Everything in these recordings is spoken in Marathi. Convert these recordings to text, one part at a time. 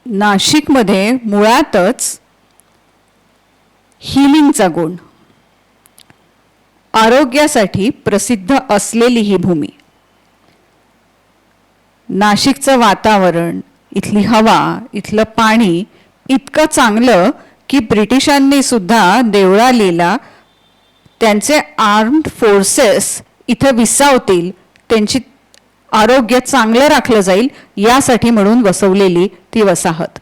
नाशिकमध्ये मुळातच हिलिंगचा गुण, आरोग्यासाठी प्रसिद्ध असलेली ही भूमी. नाशिकचं वातावरण, इथली हवा, इथलं पाणी इतकं चांगलं की ब्रिटिशांनी सुद्धा देवळालीला त्यांचे आर्म्ड फोर्सेस इथं विसावतील, त्यांची आरोग्य चांगलं राखलं जाईल यासाठी म्हणून वसवलेली ती वसाहत.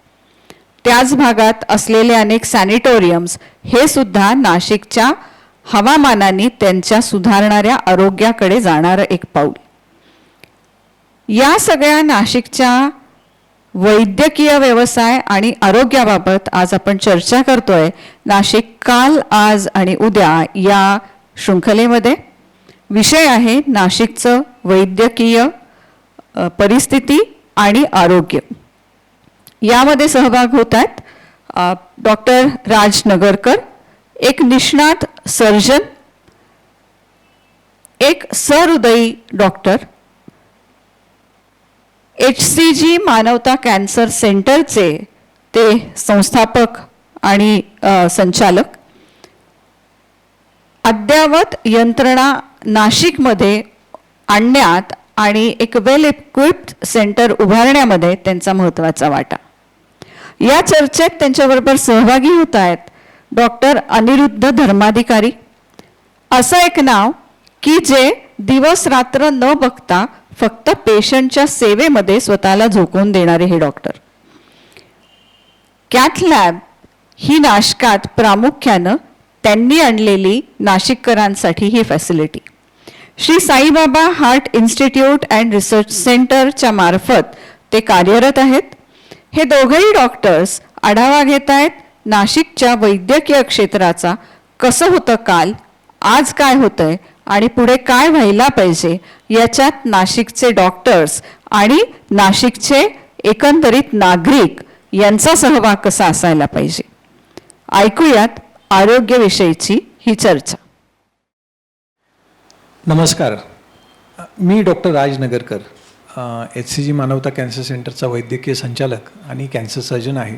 त्याच भागात असलेले अनेक सॅनिटोरियम्स हे सुद्धा नाशिकच्या हवामानाने त्यांच्या सुधारणाऱ्या आरोग्याकडे जाणारं एक पाऊल. या सगळ्या नाशिकच्या वैद्यकीय व्यवसाय आणि आरोग्याबाबत आज आपण चर्चा करतोय नाशिक काल, आज आणि उद्या या शृंखलेमध्ये. विषय आहे नाशिकचं वैद्यकीय परिस्थिती आणि आरोग्य. यामध्ये सहभाग होत आहेत डॉक्टर राज नगरकर, एक निष्णात सर्जन, एक सहृदयी डॉक्टर, HCG मानवता कॅन्सर सेंटरचे ते संस्थापक आणि संचालक. अद्ययावत यंत्रणा नाशिकमध्ये आणण्यात आणि एक वेल इक्विप्ड सेंटर उभारण्यामध्ये त्यांचा महत्त्वाचा वाटा. या चर्चेत त्यांच्याबरोबर सहभागी होत आहेत डॉक्टर अनिरुद्ध धर्माधिकारी, असं एक नाव की जे दिवस रात्र न बघता फक्त पेशंटच्या सेवेमध्ये स्वतःला झोकवून देणारे हे डॉक्टर. कॅथ लॅब ही नाशकात प्रामुख्यानं त्यांनी आणलेली नाशिककरांसाठी ही facility. Shri Saibaba heart institute and research सेंटरच्या मार्फत ते कार्यरत आहेत. हे दोघेही डॉक्टर्स आढावा घेत आहेत नाशिकच्या वैद्यकीय क्षेत्राचा, कसं होतं काल, आज काय होतंय आणि पुढे काय व्हायला पाहिजे, याच्यात नाशिकचे डॉक्टर्स आणि नाशिकचे एकंदरीत नागरिक यांचा सहभाग कसा असायला पाहिजे. ऐकूयात आरोग्यविषयीची ही चर्चा. नमस्कार, मी डॉक्टर राज नगरकर, HCG मानवता कॅन्सर सेंटरचा वैद्यकीय संचालक आणि कॅन्सर सर्जन आहे.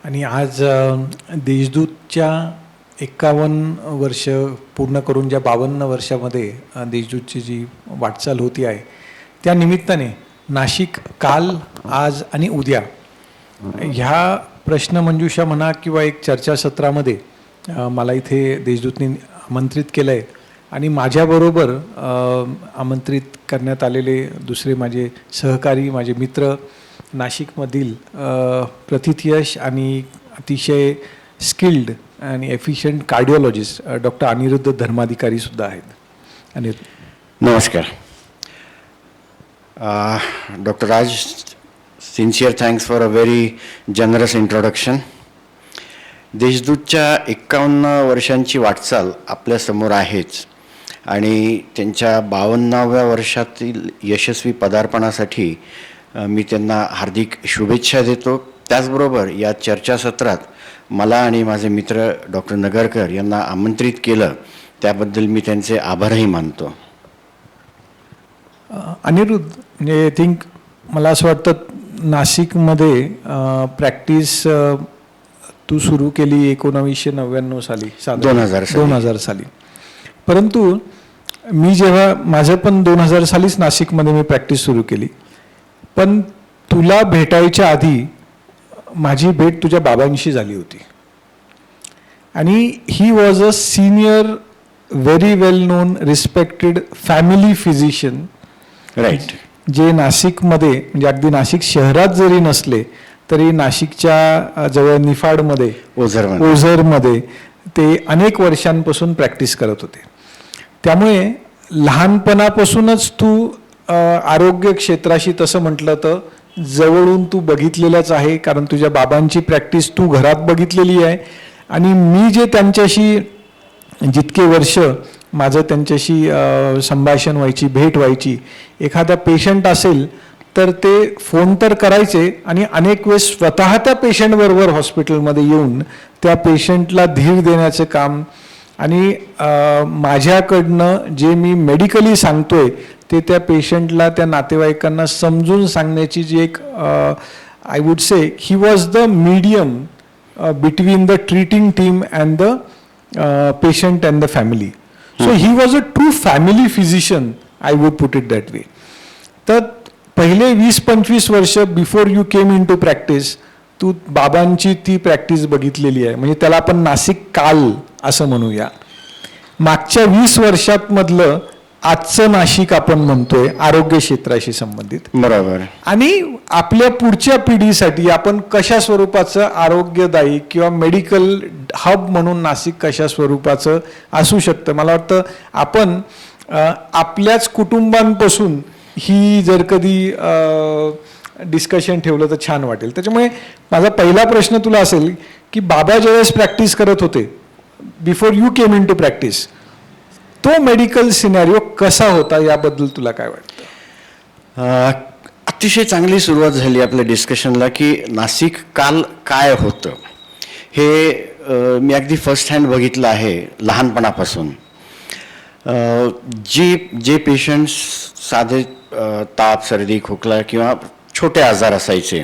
आणि आज देशदूतच्या 51 वर्ष पूर्ण करून ज्या 52 वर्षामध्ये देशदूतची जी वाटचाल होती आहे त्या निमित्ताने नाशिक काल, आज आणि उद्या ह्या प्रश्नमंजुषा म्हणा किंवा एक चर्चासत्रामध्ये मला इथे देशदूतने आमंत्रित केलं आहे. आणि माझ्याबरोबर आमंत्रित करण्यात आलेले दुसरे माझे सहकारी, माझे मित्र, नाशिकमधील प्रथितयश आणि अतिशय स्किल्ड आणि efficient cardiologist doctor Aniruddha Dharmadhikari सुद्धा आहेत. नमस्कार doctor Raj, sincere thanks for a very generous introduction. देशदूतच्या 51 वर्षांची वाटचाल आपल्यासमोर आहेच आणि त्यांच्या 52व्या वर्षातील यशस्वी पदार्पणासाठी मी त्यांना हार्दिक शुभेच्छा देतो. त्याचबरोबर या चर्चासत्रात मला आणि माझे मित्र डॉक्टर नगरकर यांना आमंत्रित केलं त्याबद्दल मी त्यांचे आभारही मानतो. अनिरुद्ध, म्हणजे आय थिंक मला असं वाटतं नाशिकमध्ये प्रॅक्टिस तू सुरू केली 1999 साली, 2000 साली. परंतु मी जेव्हा माझं पण 2000 सालीच नाशिकमध्ये मी प्रॅक्टिस सुरू केली. पण तुला भेटायच्या आधी माझी भेट तुझ्या बाबांशी झाली होती. आणि he was a senior, very well known, respected family physician, right, जे नाशिकमध्ये म्हणजे अगदी नाशिक शहरात जरी नसले तरी नाशिकच्या जवळ निफाडमध्ये, ओझरमध्ये ते अनेक वर्षांपासून प्रॅक्टिस करत होते. त्यामुळे लहानपणापासूनच तू आरोग्य क्षेत्राशी तसं म्हटलं तर जवळून तू बघितलेलंच आहे, कारण तुझ्या बाबांची प्रॅक्टिस तू घरात बघितलेली आहे. आणि मी जे त्यांच्याशी जितके वर्ष माझं त्यांच्याशी संभाषण व्हायची, भेट व्हायची, एखादा पेशंट असेल तर ते फोन तर करायचे आणि अनेक वेळेस स्वतः त्या पेशंटबरोबर हॉस्पिटलमध्ये येऊन त्या पेशंटला धीर देण्याचं काम आणि माझ्याकडनं जे मी मेडिकली सांगतोय ते त्या पेशंटला, त्या नातेवाईकांना समजून सांगण्याची जी एक I would say he was the medium between the treating team and the patient and the family. So he was a true family physician, I would put it that way. तर पहिले 20-25 वर्ष before you came into practice तू बाबांची ती प्रॅक्टिस बघितलेली आहे, म्हणजे त्याला आपण नाशिक काल असं म्हणूया. मागच्या 20 वर्षात मधलं आजचं नाशिक आपण म्हणतोय आरोग्य क्षेत्राशी संबंधित. बरोबर. आणि आपल्या पुढच्या पिढीसाठी आपण कशा स्वरूपाचं आरोग्यदायी किंवा मेडिकल हब म्हणून नाशिक कशा स्वरूपाचं असू शकतं, मला वाटतं आपण आपल्याच कुटुंबांपासून ही जर कधी डिस्कशन ठेवलं तर छान वाटेल. त्याच्यामुळे माझा पहिला प्रश्न तुला असेल की बाबा ज्यावेळेस प्रॅक्टिस करत होते before you came into practice, तो मेडिकल सिनॅरिओ कसा होता याबद्दल तुला काय वाटतं? अतिशय चांगली सुरुवात झाली आपल्या डिस्कशनला की नाशिक काल काय होतं हे मी अगदी फर्स्ट हँड बघितलं आहे लहानपणापासून. जे पेशंट्स साधे ताप सर्दी खोकला किंवा छोटे आजार असायचे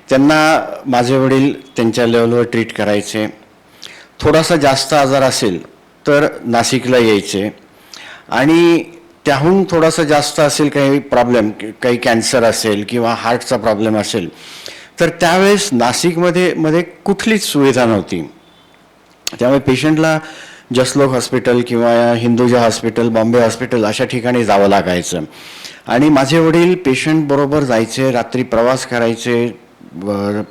त्यांना माझे वडील त्यांच्या लेवलवर ट्रीट करायचे. थोडासा जास्त आजार असेल तर नाशिकला यायचे आणि त्याहून थोडासा जास्त असेल काही प्रॉब्लेम, काही कॅन्सर असेल किंवा हार्टचा प्रॉब्लेम असेल तर त्यावेळेस नाशिकमध्ये कुठलीच सुविधा नव्हती. त्यामुळे पेशंटला जसलोक हॉस्पिटल किंवा हिंदुजा हॉस्पिटल, बॉम्बे हॉस्पिटल अशा ठिकाणी जावं लागायचं. आणि माझे वडील पेशंटबरोबर जायचे, रात्री प्रवास करायचे,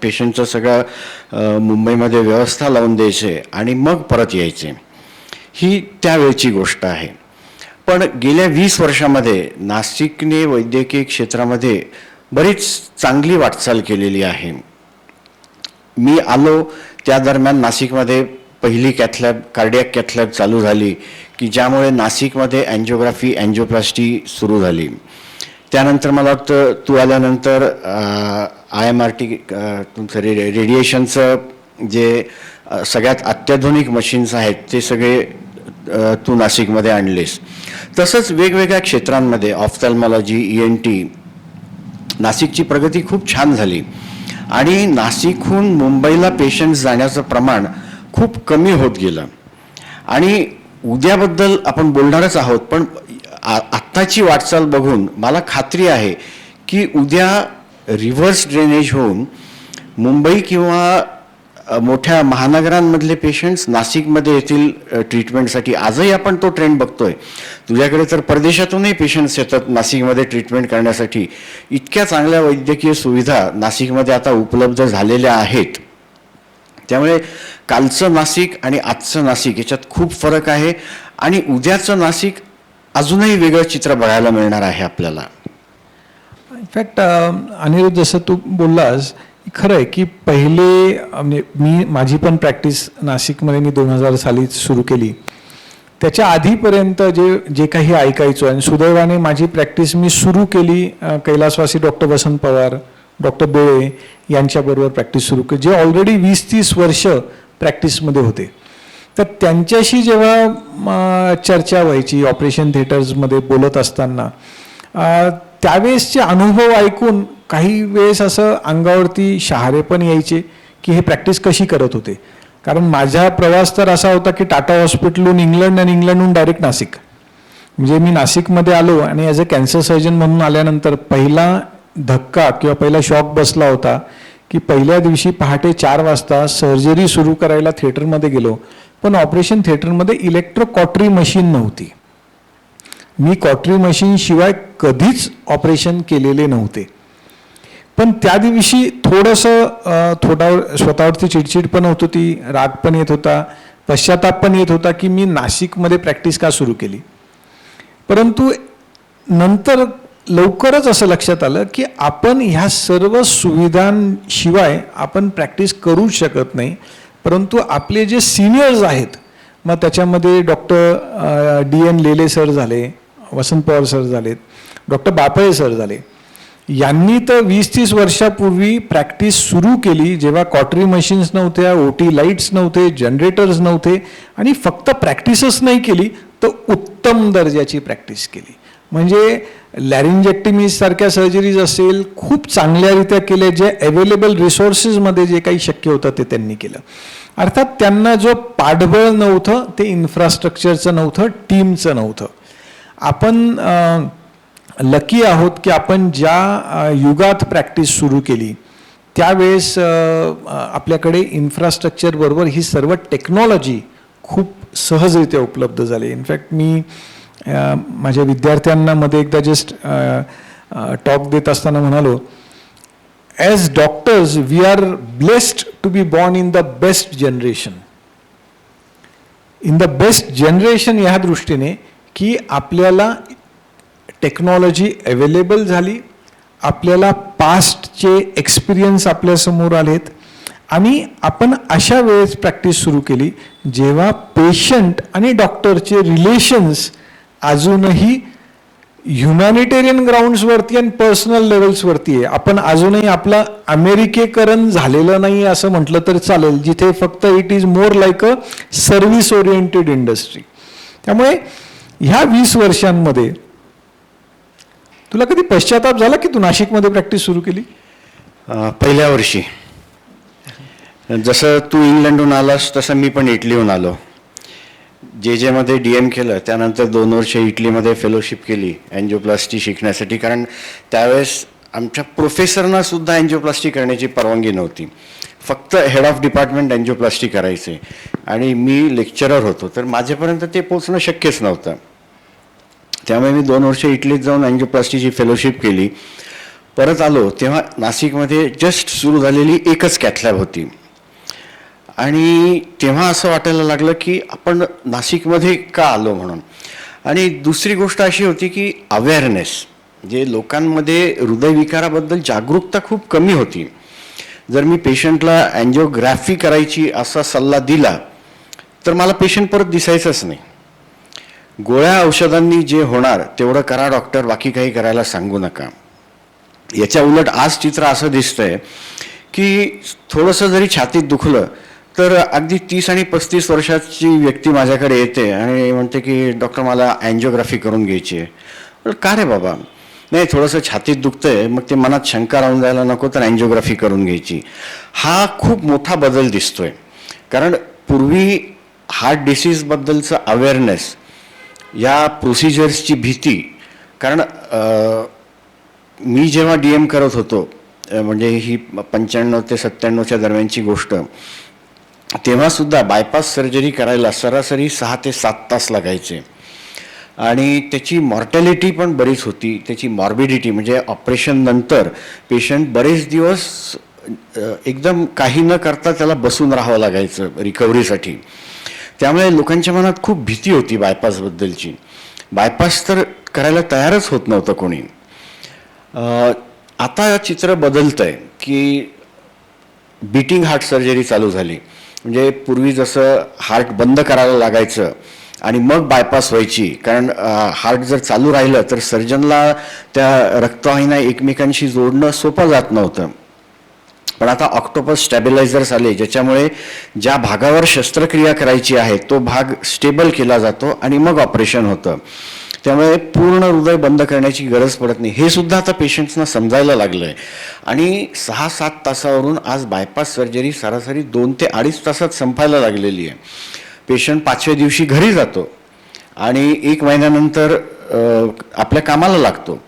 पेशंटचं सगळं मुंबईमध्ये व्यवस्था लावून द्यायचे आणि मग परत यायचे. ही त्यावेळची गोष्ट आहे. पण गेल्या 20 वर्षामध्ये नाशिकने वैद्यकीय क्षेत्रामध्ये बरीच चांगली वाटचाल केलेली आहे. मी आलो त्या दरम्यान नाशिकमध्ये पहिली कॅथलॅब, कार्डियाक कॅथलॅब चालू झाली की ज्यामुळे नाशिकमध्ये अँजिओग्राफी, अँजिओप्लास्टी सुरू झाली. त्यानंतर मला वाटतं तू आल्यानंतर IMRT तुमचं रेडिएशनचं जे सगळ्यात अत्याधुनिक मशीन्स आहेत ते सगळे तू नाशिकमध्ये आणलेस. तसंच वेगवेगळ्या क्षेत्रांमध्ये ऑफ्थॅल्मॉलॉजी, ENT नाशिकची प्रगती खूप छान झाली आणि नाशिकहून मुंबईला पेशंट्स जाण्याचं प्रमाण खूप कमी होत गेलं. आणि उद्याबद्दल आपण बोलणारच आहोत, पण आत्ताची वाटचाल बघून मला खात्री आहे की उद्या रिव्हर्स ड्रेनेज होऊन मुंबई किंवा मोठ्या महानगरांमधले पेशंट्स नाशिकमध्ये येतील ट्रीटमेंटसाठी. आजही आपण तो ट्रेंड बघतोय. तुझ्याकडे तर परदेशातूनही पेशंट्स येतात नाशिकमध्ये ट्रीटमेंट करण्यासाठी. इतक्या चांगल्या वैद्यकीय सुविधा नाशिकमध्ये आता उपलब्ध झालेल्या आहेत. त्यामुळे कालचं नाशिक आणि आजचं नाशिक याच्यात खूप फरक आहे आणि उद्याचं नाशिक अजूनही वेगळं चित्र बघायला मिळणार आहे आपल्याला. इनफॅक्ट अनिरुद्ध, जसं तू बोललास खरं आहे की पहिले म्हणजे माझी पण प्रॅक्टिस नाशिकमध्ये मी 2000 साली सुरू केली. त्याच्या आधीपर्यंत जे काही ऐकायचो आणि सुदैवाने माझी प्रॅक्टिस मी सुरू केली कैलासवासी डॉक्टर वसंत पवार, डॉक्टर बेळे यांच्याबरोबर प्रॅक्टिस सुरू केली, जे ऑलरेडी 20-30 वर्ष प्रॅक्टिसमध्ये होते. तर त्यांच्याशी जेव्हा चर्चा व्हायची ऑपरेशन थिएटर्समध्ये बोलत असताना त्यावेळेसचे अनुभव ऐकून काही वेळेस असं अंगावरती शहारे पण यायचे की हे प्रॅक्टिस कशी करत होते. कारण माझा प्रवास तर असा होता की टाटा हॉस्पिटलहून इंग्लंड आणि इंग्लंडहून डायरेक्ट नाशिक. म्हणजे मी नाशिकमध्ये आलो आणि ॲज अ कॅन्सर सर्जन म्हणून आल्यानंतर पहिला धक्का किंवा पहिला शॉक बसला होता की पहिल्या दिवशी पहाटे 4 वाजता सर्जरी सुरू करायला थिएटरमध्ये गेलो, पण ऑपरेशन थिएटरमध्ये इलेक्ट्रोकॉटरी मशीन नव्हती. मी कॉटरी मशीन शिवाय कधीच ऑपरेशन केलेले नव्हते. पण त्या दिवशी थोडा स्वतःवरती चिडचिड पण होत होती, राग पण येत होता, पश्चाताप पण येत होता की मी नाशिकमध्ये प्रॅक्टिस का सुरू केली. परंतु नंतर लवकरच असं लक्षात आलं की आपण ह्या सर्व सुविधांशिवाय आपण प्रॅक्टिस करूच शकत नाही. परंतु आपले जे सिनियर्स आहेत, मग त्याच्यामध्ये डॉक्टर DN लेले सर झाले, वसंत पवार सर झालेत, डॉक्टर बापळे सर झाले, यांनी तर 20-30 वर्षापूर्वी प्रॅक्टिस सुरू केली जेव्हा कॉटरी मशीन्स नव्हत्या, OT लाईट्स नव्हते, जनरेटर्स नव्हते आणि फक्त प्रॅक्टिसच नाही केली तर उत्तम दर्जाची प्रॅक्टिस केली. म्हणजे लॅरिंजेक्टमी सारख्या सर्जरीज असेल, खूप चांगल्यारीत्या केल्या, जे अवेलेबल रिसोर्सेसमध्ये जे काही शक्य होतं ते त्यांनी केलं. अर्थात त्यांना जो पाठबळ नव्हतं ते इन्फ्रास्ट्रक्चरचं नव्हतं, टीमचं नव्हतं. आपण लकी आहोत की आपण ज्या युगात प्रॅक्टिस सुरू केली त्यावेळेस आपल्याकडे इन्फ्रास्ट्रक्चरबरोबर ही सर्व टेक्नॉलॉजी खूप सहजरित्या उपलब्ध झाली. इनफॅक्ट मी माझ्या विद्यार्थ्यांना मध्ये एकदा जस्ट टॉक देत असताना म्हणालो, as doctors we are blessed to be born in the best generation. In the best generation ह्या दृष्टीने की आपल्याला टेक्नॉलॉजी अवेलेबल झाली, आपल्याला पास्टचे एक्सपिरियन्स आपल्यासमोर आलेत आणि आपण अशा वेळेस प्रॅक्टिस सुरू केली जेव्हा पेशंट आणि डॉक्टरचे रिलेशन्स अजूनही ह्युमॅनिटेरियन ग्राउंड्सवरती आणि पर्सनल लेवल्सवरती आहे. आपण अजूनही आपलं अमेरिकेकरण झालेलं नाही असं म्हटलं तर चालेल, जिथे फक्त it is more like a service oriented industry. त्यामुळे ह्या 20 वर्षांमध्ये तुला कधी पश्चाताप झाला की तू नाशिकमध्ये प्रॅक्टिस सुरू केली? पहिल्या वर्षी जसं तू इंग्लंडहून आलास तसं मी पण इटलीहून आलो. जे मध्ये DM केलं, त्यानंतर 2 वर्ष इटलीमध्ये फेलोशिप केली अँजिओप्लास्टी शिकण्यासाठी. कारण त्यावेळेस आमच्या प्रोफेसरना सुद्धा अँजिओप्लास्टी करण्याची परवानगी नव्हती, फक्त हेड ऑफ डिपार्टमेंट अँजिओप्लास्टी करायचे आणि मी लेक्चरर होतो, तर माझ्यापर्यंत ते पोचणं शक्यच नव्हतं. त्यामुळे मी 2 वर्ष इटलीत जाऊन अँजिओप्लास्टीची फेलोशिप केली. परत आलो तेव्हा नाशिकमध्ये जस्ट सुरू झालेली एकच कॅथलॅब होती आणि तेव्हा असं वाटायला लागलं की आपण नाशिकमध्ये का आलो म्हणून. आणि दुसरी गोष्ट अशी होती की अवेअरनेस, जे लोकांमध्ये हृदयविकाराबद्दल जागरूकता खूप कमी होती. जर मी पेशंटला अँजिओग्राफी करायची असा सल्ला दिला तर मला पेशंट परत दिसायचंच नाही. गोळ्या औषधांनी जे होणार तेवढं करा डॉक्टर, बाकी काही करायला सांगू नका. याच्या उलट आज चित्र असं दिसतंय की थोडंसं जरी छातीत दुखलं तर अगदी 30 आणि 35 वर्षाची व्यक्ती माझ्याकडे येते आणि म्हणते की डॉक्टर मला अँजिओग्राफी करून घ्यायची आहे. का रे बाबा, नाही थोडंसं छातीत दुखतंय, मग ते मनात शंका राहून जायला नको तर अँजिओग्राफी करून घ्यायची. हा खूप मोठा बदल दिसतोय. कारण पूर्वी हार्ट डिसीजबद्दलचं अवेअरनेस, या प्रोसिजर्सची भीती, कारण मी जेव्हा DM करत होतो म्हणजे ही 95 ते 97च्या दरम्यानची गोष्ट, तेव्हासुद्धा बायपास सर्जरी करायला सरासरी 6 ते 7 तास लागायचे आणि त्याची मॉर्टॅलिटी पण बरीच होती. त्याची मॉर्बिडिटी म्हणजे ऑपरेशन नंतर पेशंट बरेच दिवस एकदम काही न करता त्याला बसून राहावं लागायचं रिकव्हरीसाठी. त्यामुळे लोकांच्या मनात खूप भीती होती बायपासबद्दलची. बायपास तर करायला तयारच होत नव्हतं कोणी. आता चित्र बदलतं आहे की बीटिंग हार्ट सर्जरी चालू झाली. म्हणजे पूर्वी जसं हार्ट बंद करायला लागायचं आणि मग बायपास व्हायची, कारण हार्ट जर चालू राहिलं तर सर्जनला त्या रक्तवाहिन्या एकमेकांशी जोडणं सोपं जात नव्हतं. पण आता ऑक्टोपस स्टॅबिलायझर्स आले, ज्याच्यामुळे ज्या भागावर शस्त्रक्रिया करायची आहे तो भाग स्टेबल केला जातो आणि मग ऑपरेशन होतं. त्यामुळे पूर्ण हृदय बंद करण्याची गरज पडत नाही. हे सुद्धा आता पेशंट्सना समजायला लागलं आहे. आणि 6-7 तासावरून आज बायपास सर्जरी सरासरी 2 ते 2.5 तासात संपायला लागलेली आहे. पेशंट 5व्या दिवशी घरी जातो आणि 1 महिन्यानंतर आपल्या कामाला लागतो.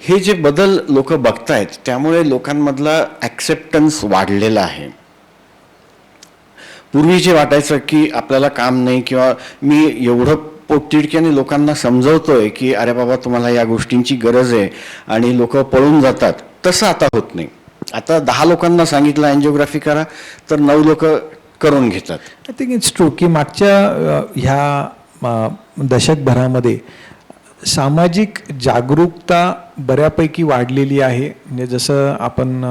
हे जे बदल लोक बघतायत त्यामुळे लोकांमधला ॲक्सेप्टन्स वाढलेला आहे. पूर्वी जे वाटायचं की आपल्याला काम नाही, किंवा मी एवढं पोटतिडक्याने लोकांना समजवतोय की अरे बाबा तुम्हाला या गोष्टींची गरज आहे आणि लोक पळून जातात, तसं आता होत नाही. आता 10 लोकांना सांगितलं अँजिओग्राफी करा तर 9 लोक करून घेतात. आय थिंक इट्स ट्रू की मागच्या ह्या दशकभरामध्ये सामाजिक जागरूकता बऱ्यापैकी वाढलेली आहे. म्हणजे जसं आपण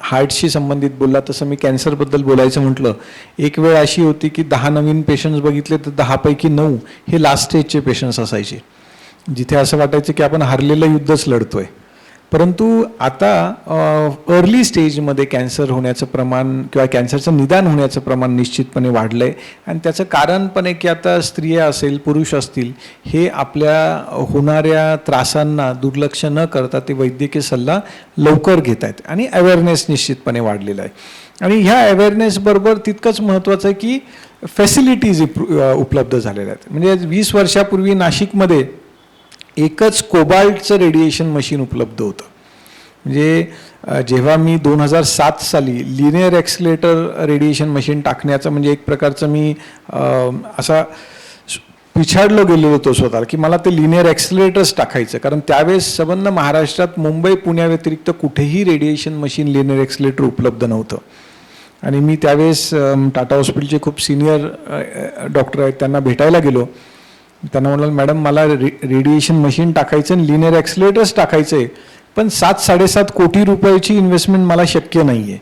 हार्टशी संबंधित बोलला तसं मी कॅन्सरबद्दल बोलायचं म्हटलं, एक वेळ अशी होती की 10 नवीन पेशंट्स बघितले तर 10 पैकी 9 हे लास्ट स्टेजचे पेशंट्स असायचे, जिथे असं वाटायचं की आपण हारलेलं युद्धच लढतोय. परंतु आता अर्ली स्टेजमध्ये कॅन्सर होण्याचं प्रमाण किंवा कॅन्सरचं निदान होण्याचं प्रमाण निश्चितपणे वाढलं आहे. आणि त्याचं कारण पण आहे की आता स्त्रिया असेल पुरुष असतील हे आपल्या होणाऱ्या त्रासांना दुर्लक्ष न करता ते वैद्यकीय सल्ला लवकर घेत आहेत आणि अवेअरनेस निश्चितपणे वाढलेला आहे. आणि ह्या अवेअरनेसबरोबर तितकंच महत्त्वाचं आहे की फॅसिलिटीज उपलब्ध झालेल्या आहेत. म्हणजे 20 वर्षापूर्वी नाशिकमध्ये एकच कोबाल्टचं रेडिएशन मशीन उपलब्ध होतं. म्हणजे जेव्हा मी 2007 साली लिनियर एक्सलेटर रेडिएशन मशीन टाकण्याचं म्हणजे एक प्रकारचं मी असा पिछाडलो गेलेलो होतो स्वतःला की मला ते लिनियर एक्सलेटर्स टाकायचं, कारण त्यावेळेस संबंध महाराष्ट्रात मुंबई पुण्याव्यतिरिक्त कुठेही रेडिएशन मशीन लिनियर एक्सलेटर उपलब्ध नव्हतं. आणि मी त्यावेळेस टाटा हॉस्पिटलचे खूप सिनियर डॉक्टर आहेत त्यांना भेटायला गेलो. त्यांना म्हणाल मॅडम मला रेडिएशन मशीन टाकायचं आणि लिनियर एक्सलेटर्स टाकायचं आहे, पण 7-7.5 कोटी रुपयाची इन्व्हेस्टमेंट मला शक्य नाही आहे.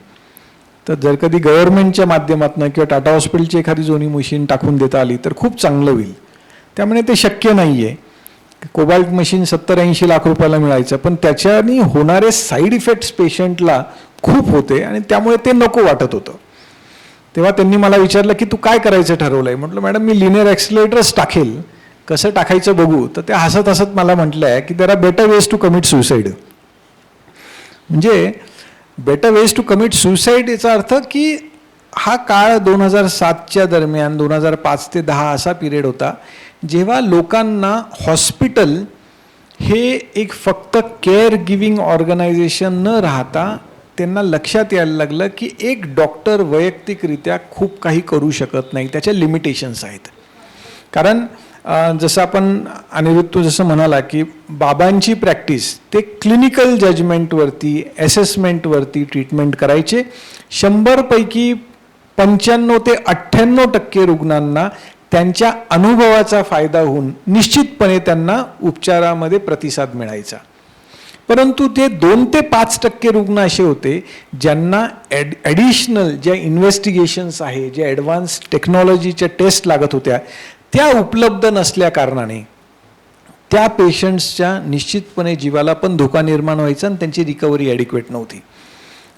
तर जर कधी गव्हर्नमेंटच्या माध्यमातून किंवा टाटा हॉस्पिटलची एखादी जुनी मशीन टाकून देता आली तर खूप चांगलं होईल. त्यामुळे ते शक्य नाही आहे. कोबाल्ट मशीन 70-80 लाख रुपयाला मिळायचं, पण त्याच्याने होणारे साईड इफेक्ट्स पेशंटला खूप होते आणि त्यामुळे ते नको वाटत होतं. तेव्हा त्यांनी मला विचारलं की तू काय करायचं ठरवलं आहे. म्हटलं मॅडम मी लिनियर एक्सलेटर्स टाकेल, कसं टाकायचं बघू. तर ते हसत हसत मला म्हटलं आहे की there are better ways to commit suicide. म्हणजे better ways to commit suicide याचा अर्थ की हा काळ 2007च्या दरम्यान 2005 ते 10 असा पिरियड होता जेव्हा लोकांना हॉस्पिटल हे एक फक्त केअर गिविंग ऑर्गनायझेशन न राहता त्यांना लक्षात यायला लागलं की एक डॉक्टर वैयक्तिकरित्या खूप काही करू शकत नाही, त्याच्या लिमिटेशन्स आहेत. कारण जसं आपण अनिरुद्ध तू जसं म्हणाला की बाबांची प्रॅक्टिस ते क्लिनिकल जजमेंटवरती असेसमेंटवरती ट्रीटमेंट करायचे. 100 पैकी 95 ते 98% रुग्णांना त्यांच्या अनुभवाचा फायदा होऊन निश्चितपणे त्यांना उपचारामध्ये प्रतिसाद मिळायचा. परंतु ते 2 ते 5% रुग्ण असे होते ज्यांना ॲडिशनल ज्या इन्व्हेस्टिगेशन्स आहे, ज्या ॲडव्हान्स टेक्नॉलॉजीच्या टेस्ट लागत होत्या त्या उपलब्ध नसल्या कारणाने त्या पेशंट्सच्या निश्चितपणे जीवाला पण धोका निर्माण व्हायचा आणि त्यांची रिकव्हरी ॲडिक्वेट नव्हती.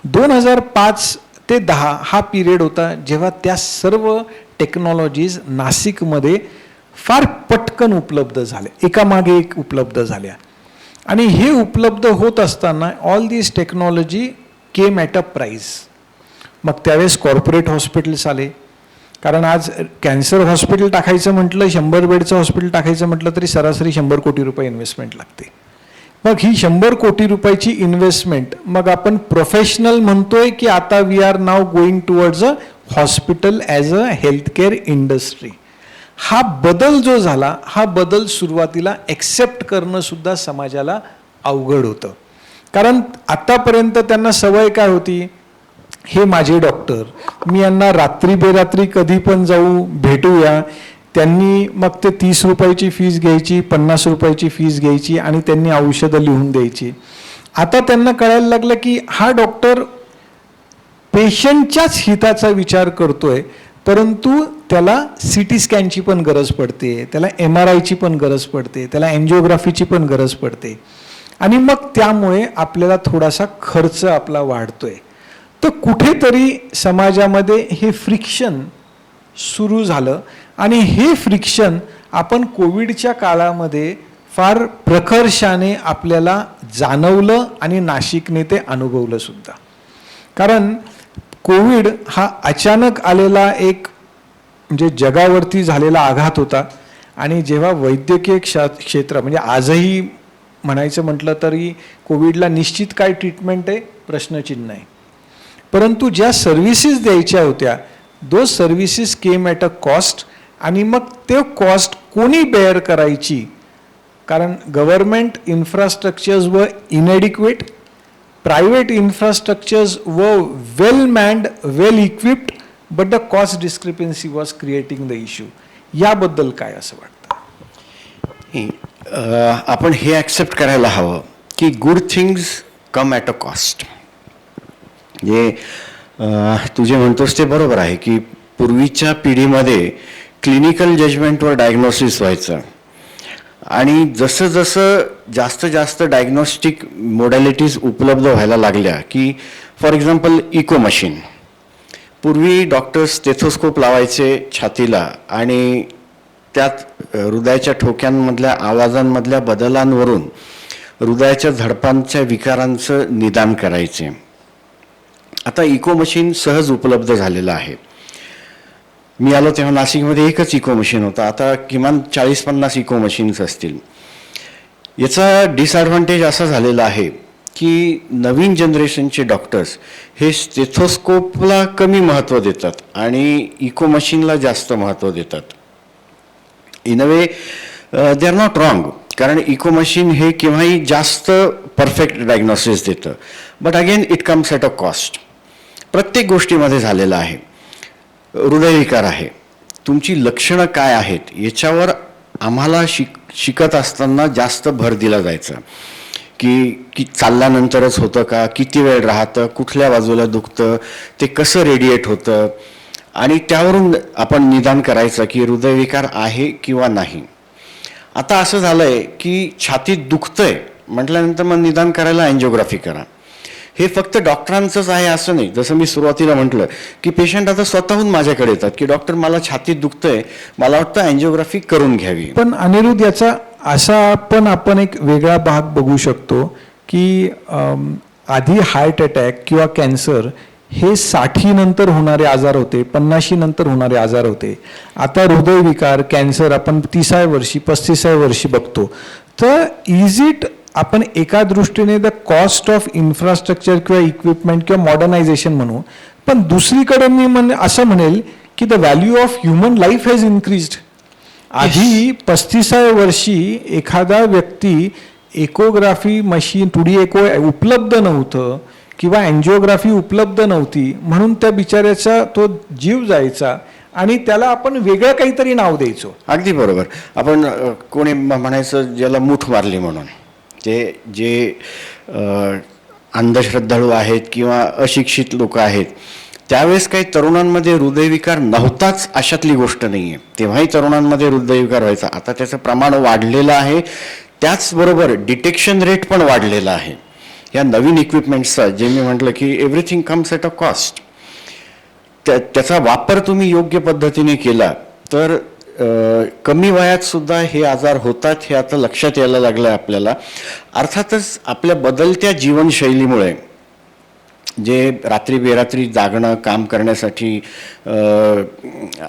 2005 ते 10 हा पिरियड होता जेव्हा त्या सर्व टेक्नॉलॉजीज नाशिकमध्ये फार पटकन उपलब्ध झाल्या, एकामागे एक उपलब्ध झाल्या. आणि हे उपलब्ध होत असताना all this technology came at a price. मग त्यावेळेस कॉर्पोरेट हॉस्पिटल्स आले, कारण आज कॅन्सर हॉस्पिटल टाकायचं म्हटलं 100 बेडचं हॉस्पिटल टाकायचं म्हटलं तरी सरासरी 100 कोटी रुपये इन्व्हेस्टमेंट लागते. मग ही 100 कोटी रुपयाची इन्व्हेस्टमेंट मग आपण प्रोफेशनल म्हणतोय की आता we are now going towards a hospital as a healthcare industry. हा बदल जो झाला हा बदल सुरुवातीला एक्सेप्ट करणं सुद्धा समाजाला अवघड होतं. कारण आतापर्यंत त्यांना सवय काय होती, हे माझे डॉक्टर, मी यांना रात्री बेरात्री कधी पण जाऊ भेटूया. त्यांनी मग ते 30 रुपयाची फीस घ्यायची, 50 रुपयाची फीस घ्यायची आणि त्यांनी औषधं लिहून द्यायची. आता त्यांना कळायला लागलं की हा डॉक्टर पेशंटच्याच हिताचा विचार करतोय, परंतु त्याला CT स्कॅनची पण गरज पडते, त्याला MRIची पण गरज पडते, त्याला एन्जिओग्राफीची पण गरज पडते. आणि मग त्यामुळे आपल्याला थोडासा खर्च आपला वाढतोय. तर कुठेतरी समाजामध्ये हे फ्रिक्शन सुरू झालं आणि हे फ्रिक्शन आपण कोविडच्या काळामध्ये फार प्रखरशाने आपल्याला जाणवलं आणि नाशिकने ते अनुभवलं सुद्धा. कारण कोविड हा अचानक आलेला एक म्हणजे जगावरती झालेला आघात होता. आणि जेव्हा वैद्यकीय क्षेत्र म्हणजे आजही म्हणायचं म्हटलं तरी कोविडला निश्चित काय ट्रीटमेंट आहे प्रश्नचिन्ह आहे, परंतु ज्या सर्व्हिसेस द्यायच्या होत्या those services came at a cost. आणि मग ते कॉस्ट कोणी बेअर करायची, कारण गव्हर्नमेंट इन्फ्रास्ट्रक्चर्स व इनएडिक्वेट, प्रायव्हेट इन्फ्रास्ट्रक्चर्स व well manned, well equipped, but the cost discrepancy was creating the issue. याबद्दल काय असं वाटतं? आपण हे ॲक्सेप्ट करायला हवं की good things come at a cost. म्हणजे तू जे म्हणतोस ते बरोबर आहे की पूर्वीच्या पिढीमध्ये क्लिनिकल जजमेंटवर डायग्नोसिस व्हायचं. आणि जसं जसं जास्त जास्त डायग्नॉस्टिक मोडॅलिटीज उपलब्ध व्हायला लागल्या की फॉर एक्झाम्पल इको मशीन. पूर्वी डॉक्टर स्टेथोस्कोप लावायचे छातीला आणि त्यात हृदयाच्या ठोक्यांमधल्या आवाजांमधल्या बदलांवरून हृदयाच्या झडपांच्या विकारांचं निदान करायचे. आता इको मशीन सहज उपलब्ध झालेलं आहे. मी आलो तेव्हा नाशिकमध्ये एकच इको मशीन होता, आता किमान 40-50 इको मशीन्स असतील. याचा डिसॲडव्हान्टेज असा झालेला आहे की नवीन जनरेशनचे डॉक्टर्स हे स्टेथोस्कोपला कमी महत्त्व देतात आणि इको मशीनला जास्त महत्त्व देतात. In a way they are not wrong, कारण इको मशीन हे केव्हाही जास्त परफेक्ट डायग्नोसिस देतं. But again it comes at a cost. प्रत्येक गोष्टीमध्ये झालेलं आहे. हृदयविकार आहे, तुमची लक्षणं काय आहेत याच्यावर आम्हाला शिकत असताना जास्त भर दिला जायचा की चालल्यानंतरच होतं का, किती वेळ राहतं, कुठल्या बाजूला दुखतं, ते कसं रेडिएट होतं आणि त्यावरून आपण निदान करायचं की हृदयविकार आहे किंवा नाही. आता असं झालं आहे की छातीत दुखतंय म्हटल्यानंतर मग निदान करायला अँजिओग्राफी करा. हे फक्त डॉक्टरांचंच आहे असं नाही. जसं मी सुरुवातीला म्हटलं की पेशंट आता स्वतःहून माझ्याकडे येतात की डॉक्टर मला छातीत दुखतंय, मला वाटतं अँजिओग्राफी करून घ्यावी. पण अनिरुद्ध, याचा असा पण आपण एक वेगळा भाग बघू शकतो की आधी हार्ट अटॅक किंवा कॅन्सर हे 60 नंतर होणारे आजार होते, 50 नंतर होणारे आजार होते. आता हृदयविकार, कॅन्सर आपण 30व्या वर्षी 35व्या वर्षी बघतो. तर इज इट आपण एका दृष्टीने द कॉस्ट ऑफ इन्फ्रास्ट्रक्चर किंवा इक्विपमेंट किंवा मॉडर्नायझेशन म्हणू, पण दुसरीकडे मी असं म्हणेल की the value of human life has increased. आधी 35व्या वर्षी एखादा व्यक्ती एकोग्राफी मशीन, 2D एको उपलब्ध नव्हतं किंवा अँजिओग्राफी उपलब्ध नव्हती म्हणून त्या बिचाऱ्याचा तो जीव जायचा आणि त्याला आपण वेगळं काहीतरी नाव द्यायचो. अगदी बरोबर. आपण कोणी म्हणायचं ज्याला मूठ मारली म्हणून. ते जे अंधश्रद्धाळू आहेत किंवा अशिक्षित लोक आहेत, त्यावेळेस काही तरुणांमध्ये हृदयविकार नव्हताच अशातली गोष्ट नाही आहे. तेव्हाही तरुणांमध्ये हृदयविकार व्हायचा. आता त्याचं प्रमाण वाढलेलं आहे. त्याचबरोबर डिटेक्शन रेट पण वाढलेला आहे. या नवीन इक्विपमेंट्सचा, जे मी म्हटलं की everything comes at a cost, त्याचा वापर तुम्ही योग्य पद्धतीने केला तर कमी वयात सुद्धा हे आजार होतात हे आता लक्षात यायला लागलं आहे आपल्याला. अर्थातच आपल्या बदलत्या जीवनशैलीमुळे जे रात्री बेरात्री जागणं, काम करण्यासाठी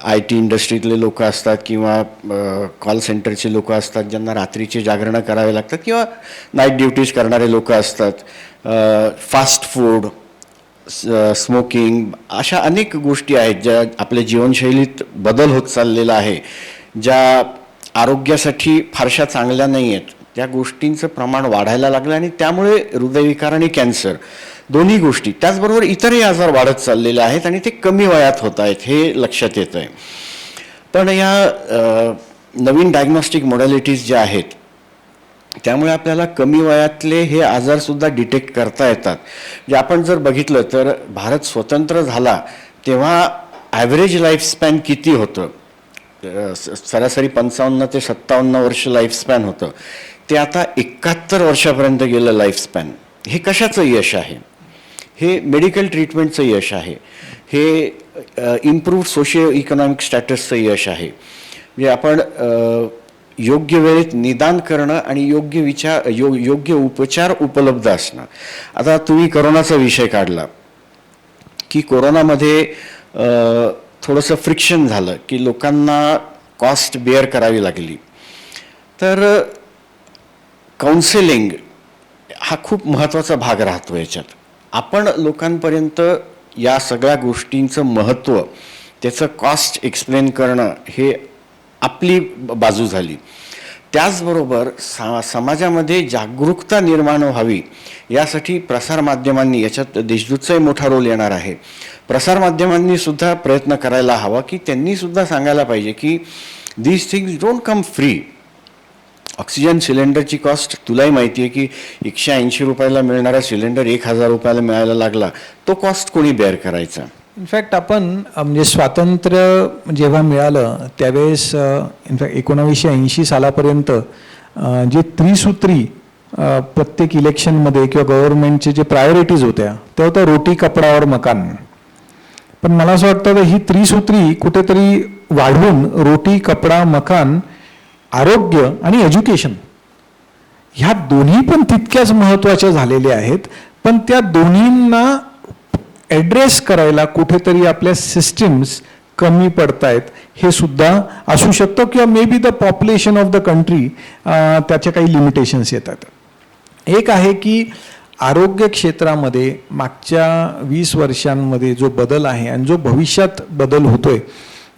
IT इंडस्ट्रीतले लोक असतात किंवा कॉल सेंटरचे लोक असतात ज्यांना रात्रीचे जागरणं करावे लागतात किंवा नाईट ड्युटीज करणारे लोक असतात, फास्ट फूड, स्मोकिंग, अशा अनेक गोष्टी आहेत ज्या आपल्या जीवनशैलीत बदल होत चाललेला आहे, ज्या आरोग्यासाठी फारशा चांगल्या नाही आहेत. त्या गोष्टींचं प्रमाण वाढायला लागलं आणि त्यामुळे हृदयविकार आणि कॅन्सर दोन्ही गोष्टी, त्याचबरोबर इतरही आजार वाढत चाललेले आहेत आणि ते कमी वयात होत आहेत हे लक्षात येतं आहे. पण या नवीन डायग्नॉस्टिक मॉडॅलिटीज ज्या आहेत त्यामुळे आपल्याला कमी वयातले हे आजारसुद्धा डिटेक्ट करता येतात. जे आपण जर बघितलं तर भारत स्वतंत्र झाला तेव्हा ॲव्हरेज लाईफस्पॅन किती होतं, सरासरी 55 ते 57 वर्ष लाईफस्पॅन होतं, ते आता 71 वर्षापर्यंत गेलं लाईफस्पॅन. हे कशाचं यश आहे? हे मेडिकल ट्रीटमेंटचं यश आहे. हे इम्प्रूव्ड सोशिओ इकॉनॉमिक स्टॅटसचं यश आहे. म्हणजे आपण योग्य वेळेत निदान करणं आणि योग्य उपचार उपलब्ध असणं. आता तुम्ही कोरोनाचा विषय काढला की कोरोनामध्ये थोडंसं फ्रिक्शन झालं की लोकांना कॉस्ट बेअर करावी लागली. तर काउन्सिलिंग हा खूप महत्त्वाचा भाग राहतो याच्यात. आपण लोकांपर्यंत या सगळ्या गोष्टींचं महत्त्व, त्याचं कॉस्ट एक्सप्लेन करणं हे आपली बाजू झाली. त्याचबरोबर समाजामध्ये जागरूकता निर्माण व्हावी यासाठी प्रसारमाध्यमांनी, याच्यात देशदूतचाही मोठा रोल येणार आहे, प्रसारमाध्यमांनी सुद्धा प्रयत्न करायला हवा की त्यांनी सुद्धा सांगायला पाहिजे की these things don't come free. Oxygen सिलेंडरची कॉस्ट तुलाही माहिती आहे की 180 रुपयाला मिळणारा सिलेंडर 1000 रुपयाला मिळायला लागला, तो कॉस्ट कोणी बेअर करायचा? इनफॅक्ट आपण म्हणजे स्वातंत्र्य जेव्हा मिळालं त्यावेळेस इनफॅक्ट 1980 सालापर्यंत जे त्रिसूत्री प्रत्येक इलेक्शनमध्ये किंवा गव्हर्नमेंटचे जे प्रायोरिटीज होत्या त्या होत्या रोटी कपडावर मकान. पण मला असं वाटतं ही त्रिसूत्री कुठेतरी वाढवून रोटी कपडा मकान आरोग्य आणि एज्युकेशन ह्या दोन्ही पण तितक्याच महत्त्वाच्या झालेल्या आहेत. पण त्या दोन्हींना ॲड्रेस करायला कुठेतरी आपल्या सिस्टीम्स कमी पडतायत हे सुद्धा असू शकतं किंवा may be the population of the country त्याच्या काही लिमिटेशन्स येतात. एक आहे की आरोग्य क्षेत्रामध्ये मागच्या 20 वर्षांमध्ये जो बदल आहे आणि जो भविष्यात बदल होतोय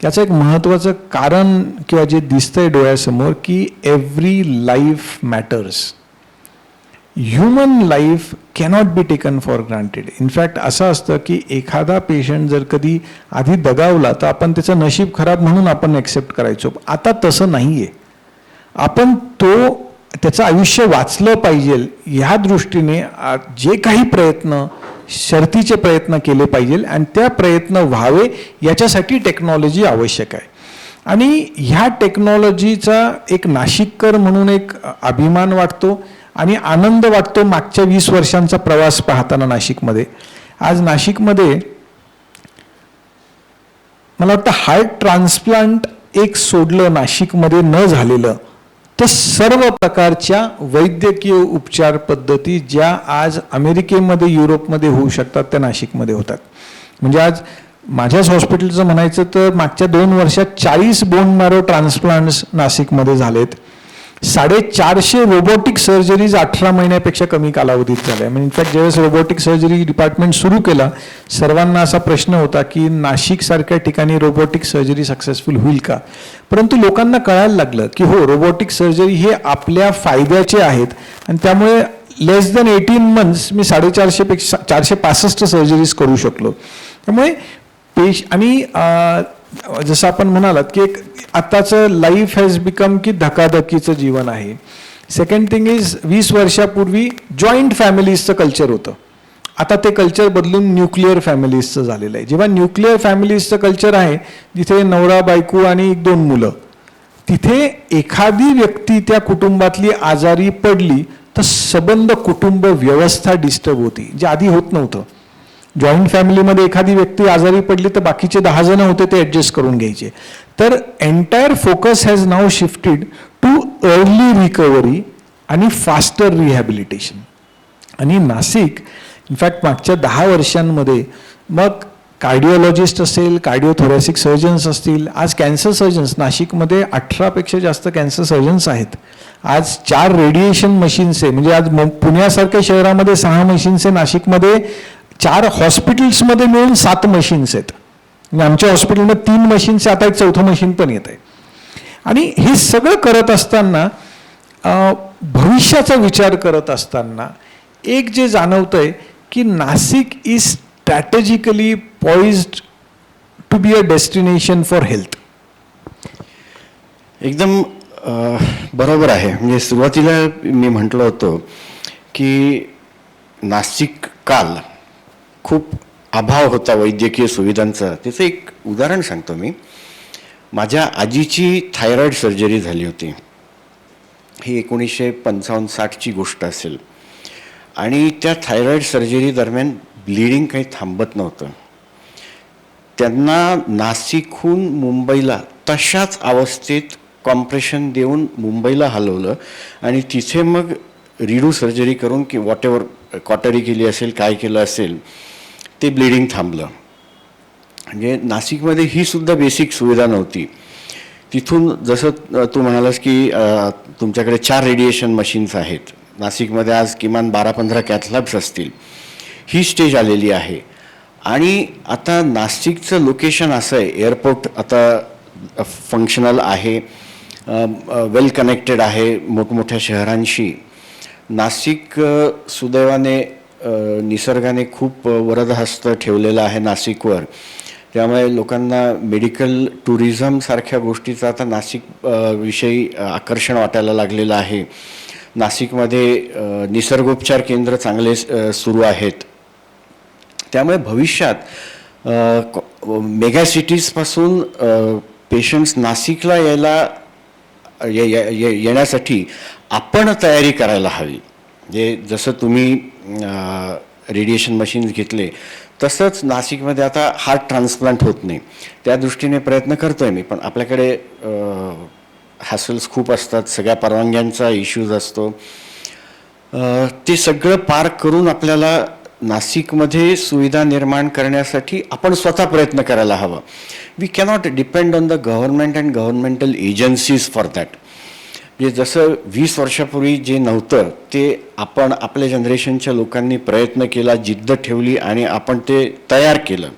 त्याचं एक महत्त्वाचं कारण किंवा जे दिसतंय डोळ्यासमोर की every life matters. Human life cannot be taken for granted. In fact असं असतं की एखादा पेशंट जर कधी आधी दगावला तर आपण त्याचं नशीब खराब म्हणून आपण ॲक्सेप्ट करायचो. आता तसं नाही आहे. आपण त्याचं आयुष्य वाचलं पाहिजे ह्या दृष्टीने जे काही प्रयत्न शर्तीचे प्रयत्न केले पाहिजे आणि त्या प्रयत्न व्हावे याच्यासाठी टेक्नॉलॉजी आवश्यक आहे. आणि ह्या टेक्नॉलॉजीचा एक नाशिककर म्हणून एक अभिमान वाटतो आणि आनंद वाटतो मागच्या 20 वर्षांचा प्रवास पाहताना नाशिकमध्ये. आज नाशिकमध्ये मला वाटतं हार्ट ट्रान्सप्लांट एक सोडलं नाशिकमध्ये न झालेलं तर सर्व प्रकारच्या वैद्यकीय उपचार पद्धती ज्या आज अमेरिकेमध्ये युरोपमध्ये होऊ शकतात त्या नाशिकमध्ये होतात. म्हणजे आज माझ्याच हॉस्पिटलचं म्हणायचं तर मागच्या 2 वर्षात 40 बोन मॅरो ट्रान्सप्लांट्स नाशिकमध्ये झालेत. 450 रोबोटिक सर्जरीज 18 महिन्यापेक्षा कमी कालावधीत झाल्या. म्हणजे इनफॅक्ट ज्यावेळेस रोबोटिक सर्जरी डिपार्टमेंट सुरू केला सर्वांना असा प्रश्न होता की नाशिकसारख्या ठिकाणी रोबोटिक सर्जरी सक्सेसफुल होईल का. परंतु लोकांना कळायला लागलं की हो रोबोटिक सर्जरी हे आपल्या फायद्याचे आहेत आणि त्यामुळे लेस दॅन 18 मंथ्स मी 465 सर्जरीज करू शकलो. त्यामुळे आणि जसं आपण म्हणालात की एक आताचं लाईफ हॅज बिकम की धकाधकीचं जीवन आहे. सेकंड थिंग इज 20 वर्षापूर्वी जॉईंट फॅमिलीजचं कल्चर होतं. आता ते कल्चर बदलून न्यूक्लिअर फॅमिलीजचं झालेलं आहे. जेव्हा न्यूक्लिअर फॅमिलीजचं कल्चर आहे जिथे नवरा बायको आणि 1-2 मुलं तिथे एखादी व्यक्ती त्या कुटुंबातली आजारी पडली तर सबंध कुटुंब व्यवस्था डिस्टर्ब होती जे आधी होत नव्हतं. जॉईंट फॅमिलीमध्ये एखादी व्यक्ती आजारी पडली तर बाकीचे 10 जण होते ते ॲडजस्ट करून घ्यायचे. तर entire focus has now shifted too early recovery आणि फास्टर रिहॅबिलिटेशन. आणि नाशिक इनफॅक्ट मागच्या 10 वर्षांमध्ये मग कार्डिओलॉजिस्ट असेल कार्डिओथोरॅसिक सर्जन्स असतील आज कॅन्सर सर्जन्स नाशिकमध्ये 18पेक्षा जास्त कॅन्सर सर्जन्स आहेत. आज 4 रेडिएशन मशीन्स आहे. म्हणजे आज पुण्यासारख्या शहरामध्ये 6 मशीन्स आहे. नाशिकमध्ये 4 हॉस्पिटल्समध्ये मिळून 7 मशीन्स आहेत. आमच्या हॉस्पिटलमध्ये 3 मशीन्स आता एक 4थं मशीन पण येत आहे. आणि हे सगळं करत असताना भविष्याचा विचार करत असताना एक जे जाणवतंय की Nashik is strategically poised to be a destination for health. एकदम बरोबर आहे. म्हणजे सुरुवातीला मी म्हटलं होतं की नाशिक काल खूप अभाव होता वैद्यकीय सुविधांचा. त्याचं एक उदाहरण सांगतो मी. माझ्या आजीची थायरॉईड सर्जरी झाली होती. ही 1955-60ची गोष्ट असेल. आणि त्या थायरॉईड सर्जरी दरम्यान ब्लिडिंग काही थांबत नव्हतं. त्यांना नाशिकहून मुंबईला तशाच अवस्थेत कॉम्प्रेशन देऊन मुंबईला हलवलं आणि तिथे मग रिडू सर्जरी करून की वॉटेवर कॉटरी केली असेल काय केलं असेल ते ब्लिडिंग थांबलं. म्हणजे नाशिकमध्ये ही सुद्धा बेसिक सुविधा नव्हती. तिथून जसं तू म्हणालास की तुमच्याकडे 4 रेडिएशन मशीन्स आहेत. नाशिकमध्ये आज किमान 12-15 कॅथलॅब्स असतील. ही स्टेज आलेली आहे. आणि आता नाशिकचं लोकेशन असं आहे एअरपोर्ट आता फंक्शनल आहे वेल कनेक्टेड आहे मोठमोठ्या शहरांशी. नाशिक सुदैवाने निसर्गाने खूप वरदहस्त ठेवलेला आहे नाशिकवर. त्यामुळे लोकांना मेडिकल टुरिझमसारख्या गोष्टीचं आता नाशिक विषयी आकर्षण वाटायला लागलेलं आहे. नाशिकमध्ये निसर्गोपचार केंद्र चांगले सुरू आहेत. त्यामुळे भविष्यात मेगा सिटीजपासून पेशंट्स नाशिकला येण्यासाठी आपण तयारी करायला हवी. म्हणजे जसं तुम्ही रेडिएशन मशीन्स घेतले तसंच नाशिकमध्ये आता हार्ट ट्रान्सप्लांट होत नाही, त्या दृष्टीने प्रयत्न करतोय मी. पण आपल्याकडे हॅसल्स खूप असतात, सगळ्या परवानग्यांचा इश्यूज असतो. ते सगळं पार करून आपल्याला नाशिकमध्ये सुविधा निर्माण करण्यासाठी आपण स्वतः प्रयत्न करायला हवा. We cannot depend on the government and governmental agencies for that. म्हणजे जसं 20 वर्षापूर्वी जे नव्हतं ते आपण आपल्या जनरेशनच्या लोकांनी प्रयत्न केला, जिद्द ठेवली आणि आपण ते तयार केलं.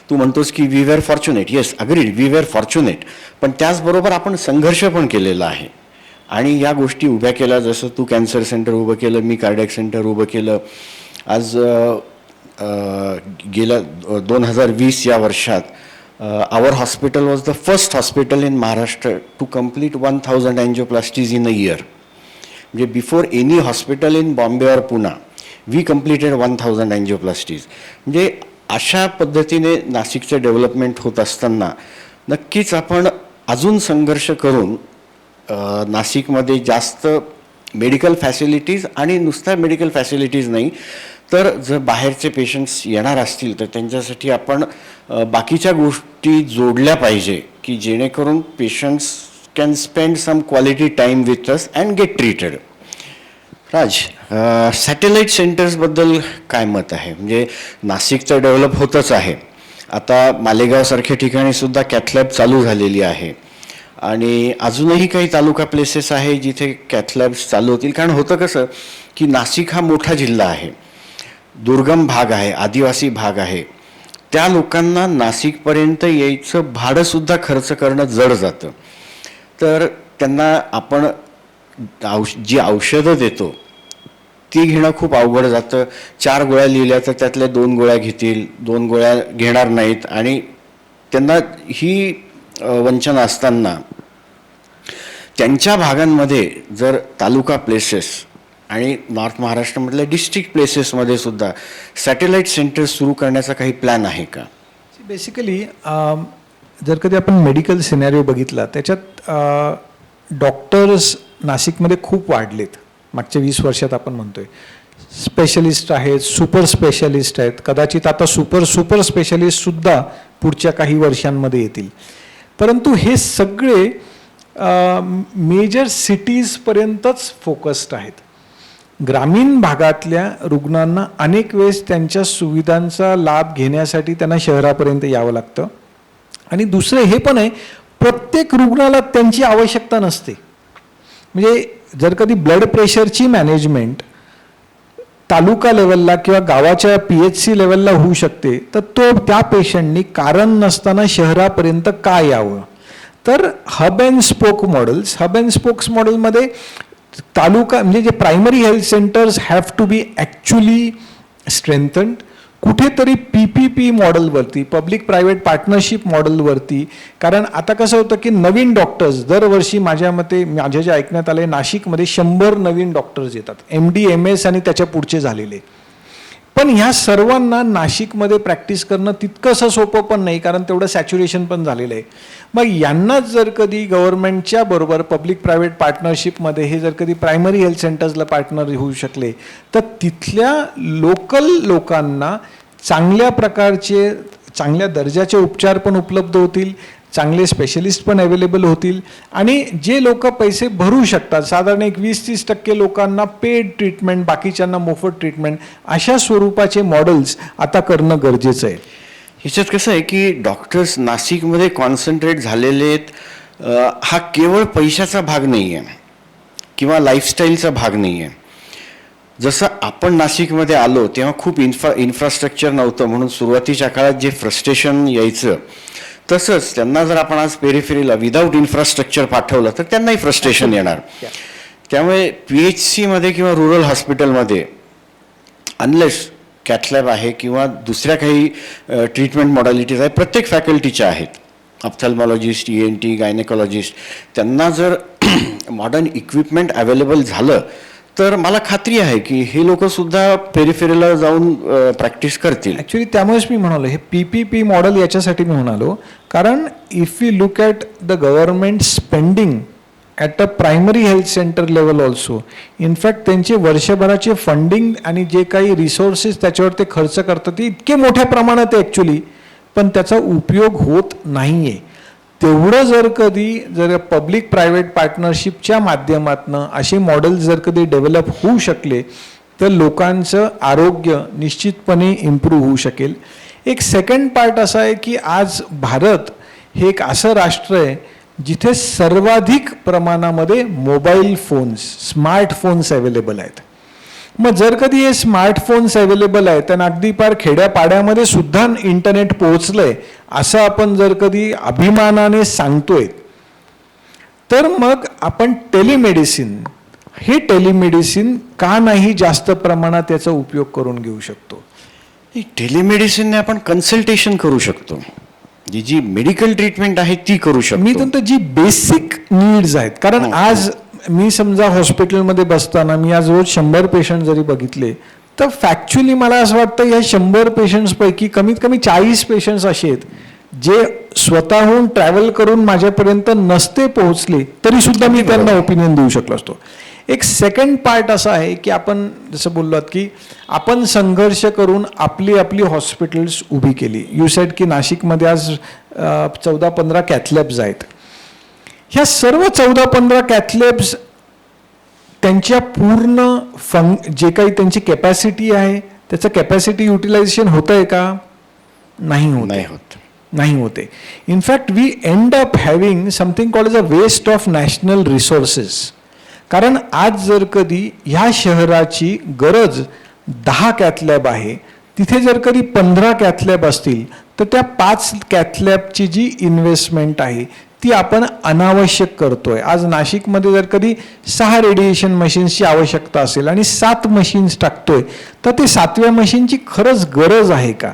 तू म्हणतोस की we were fortunate. Yes, agreed, we were fortunate. पण त्याचबरोबर आपण संघर्ष पण केलेला आहे आणि या गोष्टी उभ्या केल्या. जसं तू कॅन्सर सेंटर उभं केलं, मी कार्डियक सेंटर उभं केलं. आज गेल्या 2020 या वर्षात our hospital was the first hospital in Maharashtra to complete 1000 angioplasties in a year. म्हणजे before any hospital in Bombay or Pune, we completed 1000 angioplasties. म्हणजे अशा पद्धतीने नाशिकचं डेव्हलपमेंट होत असताना नक्कीच आपण अजून संघर्ष करून नाशिकमध्ये जास्त मेडिकल फॅसिलिटीज आणि नुसत्या मेडिकल फॅसिलिटीज नाही तर जर बाहेरचे पेशंट्स येणार असतील तर त्यांच्यासाठी आपण बाकीच्या गोष्टी जोडल्या पाहिजे की जेणेकरून patients can spend some quality time with us and get treated. Raj, satellite सेंटर्सबद्दल काय मत आहे? म्हणजे नाशिकचं डेव्हलप होतच आहे, आता मालेगावसारख्या ठिकाणी सुद्धा कॅथलॅब चालू झालेली आहे आणि अजूनही काही तालुका प्लेसेस आहे जिथे कॅथलॅब्स चालू होतील. कारण होतं कसं की नाशिक हा मोठा जिल्हा आहे, दुर्गम भाग आहे, आदिवासी भाग आहे. त्या लोकांना नाशिकपर्यंत यायचं भाडंसुद्धा खर्च करणं जड जातं. तर त्यांना आपण जी औषधं देतो ती घेणं खूप अवघड जातं. 4 गोळ्या लिहिल्या तर त्यातल्या 2 गोळ्या घेतील, 2 गोळ्या घेणार नाहीत आणि त्यांना ही वंचन असताना त्यांच्या भागांमध्ये जर तालुका प्लेसेस आणि नॉर्थ महाराष्ट्रामधल्या डिस्ट्रिक्ट प्लेसेसमध्ये सुद्धा सॅटेलाईट सेंटर सुरू करण्याचा काही प्लॅन आहे का? बेसिकली जर कधी आपण मेडिकल सिनॅरिओ बघितला त्याच्यात डॉक्टर्स नाशिकमध्ये खूप वाढलेत मागच्या 20 वर्षात. आपण म्हणतोय स्पेशलिस्ट आहेत, सुपर स्पेशलिस्ट आहेत, कदाचित आता सुपर स्पेशलिस्टसुद्धा पुढच्या काही वर्षांमध्ये येतील. परंतु हे सगळे मेजर सिटीजपर्यंतच फोकस्ड आहेत. ग्रामीण भागातल्या रुग्णांना अनेक वेळेस त्यांच्या सुविधांचा लाभ घेण्यासाठी त्यांना शहरापर्यंत यावं लागतं. आणि दुसरं हे पण आहे, प्रत्येक रुग्णाला त्यांची आवश्यकता नसते. म्हणजे जर कधी ब्लड प्रेशरची मॅनेजमेंट तालुका लेवलला किंवा गावाच्या PHC लेवलला होऊ शकते तर तो त्या पेशंटनी कारण नसताना शहरापर्यंत का यावं? तर हब अँड स्पोक्स मॉडेलमध्ये तालुका म्हणजे जे primary health centres have to be actually strengthened. कुठेतरी PPP मॉडेलवरती, पब्लिक प्रायव्हेट पार्टनरशिप मॉडेलवरती. कारण आता कसं होतं की नवीन डॉक्टर्स दरवर्षी माझ्या जे ऐकण्यात आले नाशिकमध्ये 100 नवीन डॉक्टर्स येतात, MD MS आणि त्याच्या पुढचे झालेले. पण ह्या सर्वांना नाशिकमध्ये प्रॅक्टिस करणं तितकंसं सोपं पण नाही, कारण तेवढं सॅच्युरेशन पण झालेलं आहे. मग यांनाच जर कधी गव्हर्नमेंटच्या बरोबर पब्लिक प्रायव्हेट पार्टनरशिपमध्ये हे जर कधी प्रायमरी हेल्थ सेंटर्सला पार्टनर होऊ शकले तर तिथल्या लोकल लोकांना चांगल्या प्रकारचे चांगल्या दर्जाचे उपचार पण उपलब्ध होतील, चांगले स्पेशलिस्ट पण अवेलेबल होतील आणि जे लोक पैसे भरू शकतात, साधारण एक 20-30% लोकांना पेड ट्रीटमेंट, बाकीच्यांना मोफत ट्रीटमेंट, अशा स्वरूपाचे मॉडेल्स आता करणं गरजेचं आहे. ह्याच्यात कसं आहे की डॉक्टर्स नाशिकमध्ये कॉन्सन्ट्रेट झालेले आहेत. हा केवळ पैशाचा भाग नाही आहे किंवा लाईफस्टाईलचा भाग नाही आहे. जसं आपण नाशिकमध्ये आलो तेव्हा खूप इन्फ्रास्ट्रक्चर नव्हतं म्हणून सुरुवातीच्या काळात जे फ्रस्ट्रेशन यायचं, तसंच त्यांना जर आपण आज पेरिफेरीला विदाऊट इन्फ्रास्ट्रक्चर पाठवलं तर त्यांनाही फ्रस्ट्रेशन येणार. त्यामुळे PHCमध्ये किंवा रुरल हॉस्पिटलमध्ये अनलेस कॅथलॅब आहे किंवा दुसऱ्या काही ट्रीटमेंट मॉडॅलिटीज आहे, प्रत्येक फॅकल्टीच्या आहेत, ऑप्थॅल्मॉलॉजिस्ट, ENT, गायनेकॉलॉजिस्ट, त्यांना जर मॉडर्न इक्विपमेंट अवेलेबल झालं तर मला खात्री आहे की हे लोकंसुद्धा पेरिफेरीला जाऊन प्रॅक्टिस करतील. ॲक्च्युली त्यामुळेच मी म्हणालो हे PPP मॉडेल याच्यासाठी मी म्हणालो, कारण if you look at the government spending at a primary health centre level also. In fact त्यांचे वर्षभराचे फंडिंग आणि जे काही रिसोर्सेस त्याच्यावर ते खर्च करतात ते इतके मोठ्या प्रमाणात आहे ॲक्च्युली, पण त्याचा उपयोग होत नाही आहे. तेवढं जर पब्लिक प्रायव्हेट पार्टनरशिपच्या माध्यमातून असे मॉडेल्स जर कधी डेव्हलप होऊ शकले तर लोकांचं आरोग्य निश्चितपणे इम्प्रूव्ह होऊ शकेल. एक सेकंड पार्ट असा आहे की आज भारत हे एक असं राष्ट्र आहे जिथे सर्वाधिक प्रमाणामध्ये मोबाईल फोन्स, स्मार्टफोन्स अवेलेबल आहेत. मग जर कधी हे स्मार्टफोन्स अवेलेबल आहेत आणि अगदी पार खेड्यापाड्यामध्ये सुद्धा इंटरनेट पोहोचलंय असं आपण जर कधी अभिमानाने सांगतोय, तर मग आपण टेलिमेडिसिन का नाही जास्त प्रमाणात याचा उपयोग करून घेऊ शकतो. टेलिमेडिसिनने आपण कन्सल्टेशन करू शकतो, जी मेडिकल ट्रीटमेंट आहे ती करू शकतो. मी म्हणतो जी बेसिक नीड्स आहेत. कारण आज मी समजा हॉस्पिटलमध्ये बसताना मी आज रोज 100 पेशंट जरी बघितले तर फॅक्च्युअली मला असं वाटतं या 100 पेशंट्सपैकी कमीत कमी 40 पेशंट्स असे आहेत जे स्वतःहून ट्रॅव्हल करून माझ्यापर्यंत नसते पोहोचले तरी सुद्धा मी त्यांना ओपिनियन देऊ शकलो असतो. एक सेकंड पार्ट असा आहे की आपण जसं बोललात की आपण संघर्ष करून आपली हॉस्पिटल्स उभी केली. यू सेड की नाशिकमध्ये आज 14-15 कॅथलॅब्स आहेत. ह्या सर्व 14-15 कॅथलॅब्स त्यांच्या पूर्ण जे काही त्यांची कॅपॅसिटी आहे त्याचं कॅपॅसिटी युटिलायझेशन होतं आहे का? नाही होते. In fact we end up having something called as a waste of national resources. कारण आज जर कधी ह्या शहराची गरज 10 कॅथलॅब आहे, तिथे जर कधी 15 कॅथलॅब असतील तर त्या 5 कॅथलॅबची जी इन्व्हेस्टमेंट आहे ती आपण अनावश्यक करतोय. आज नाशिकमध्ये जर कधी 6 रेडिएशन मशीन्सची आवश्यकता असेल आणि 7 मशीन्स टाकतोय तर ते 7व्या मशीनची खरंच गरज आहे का?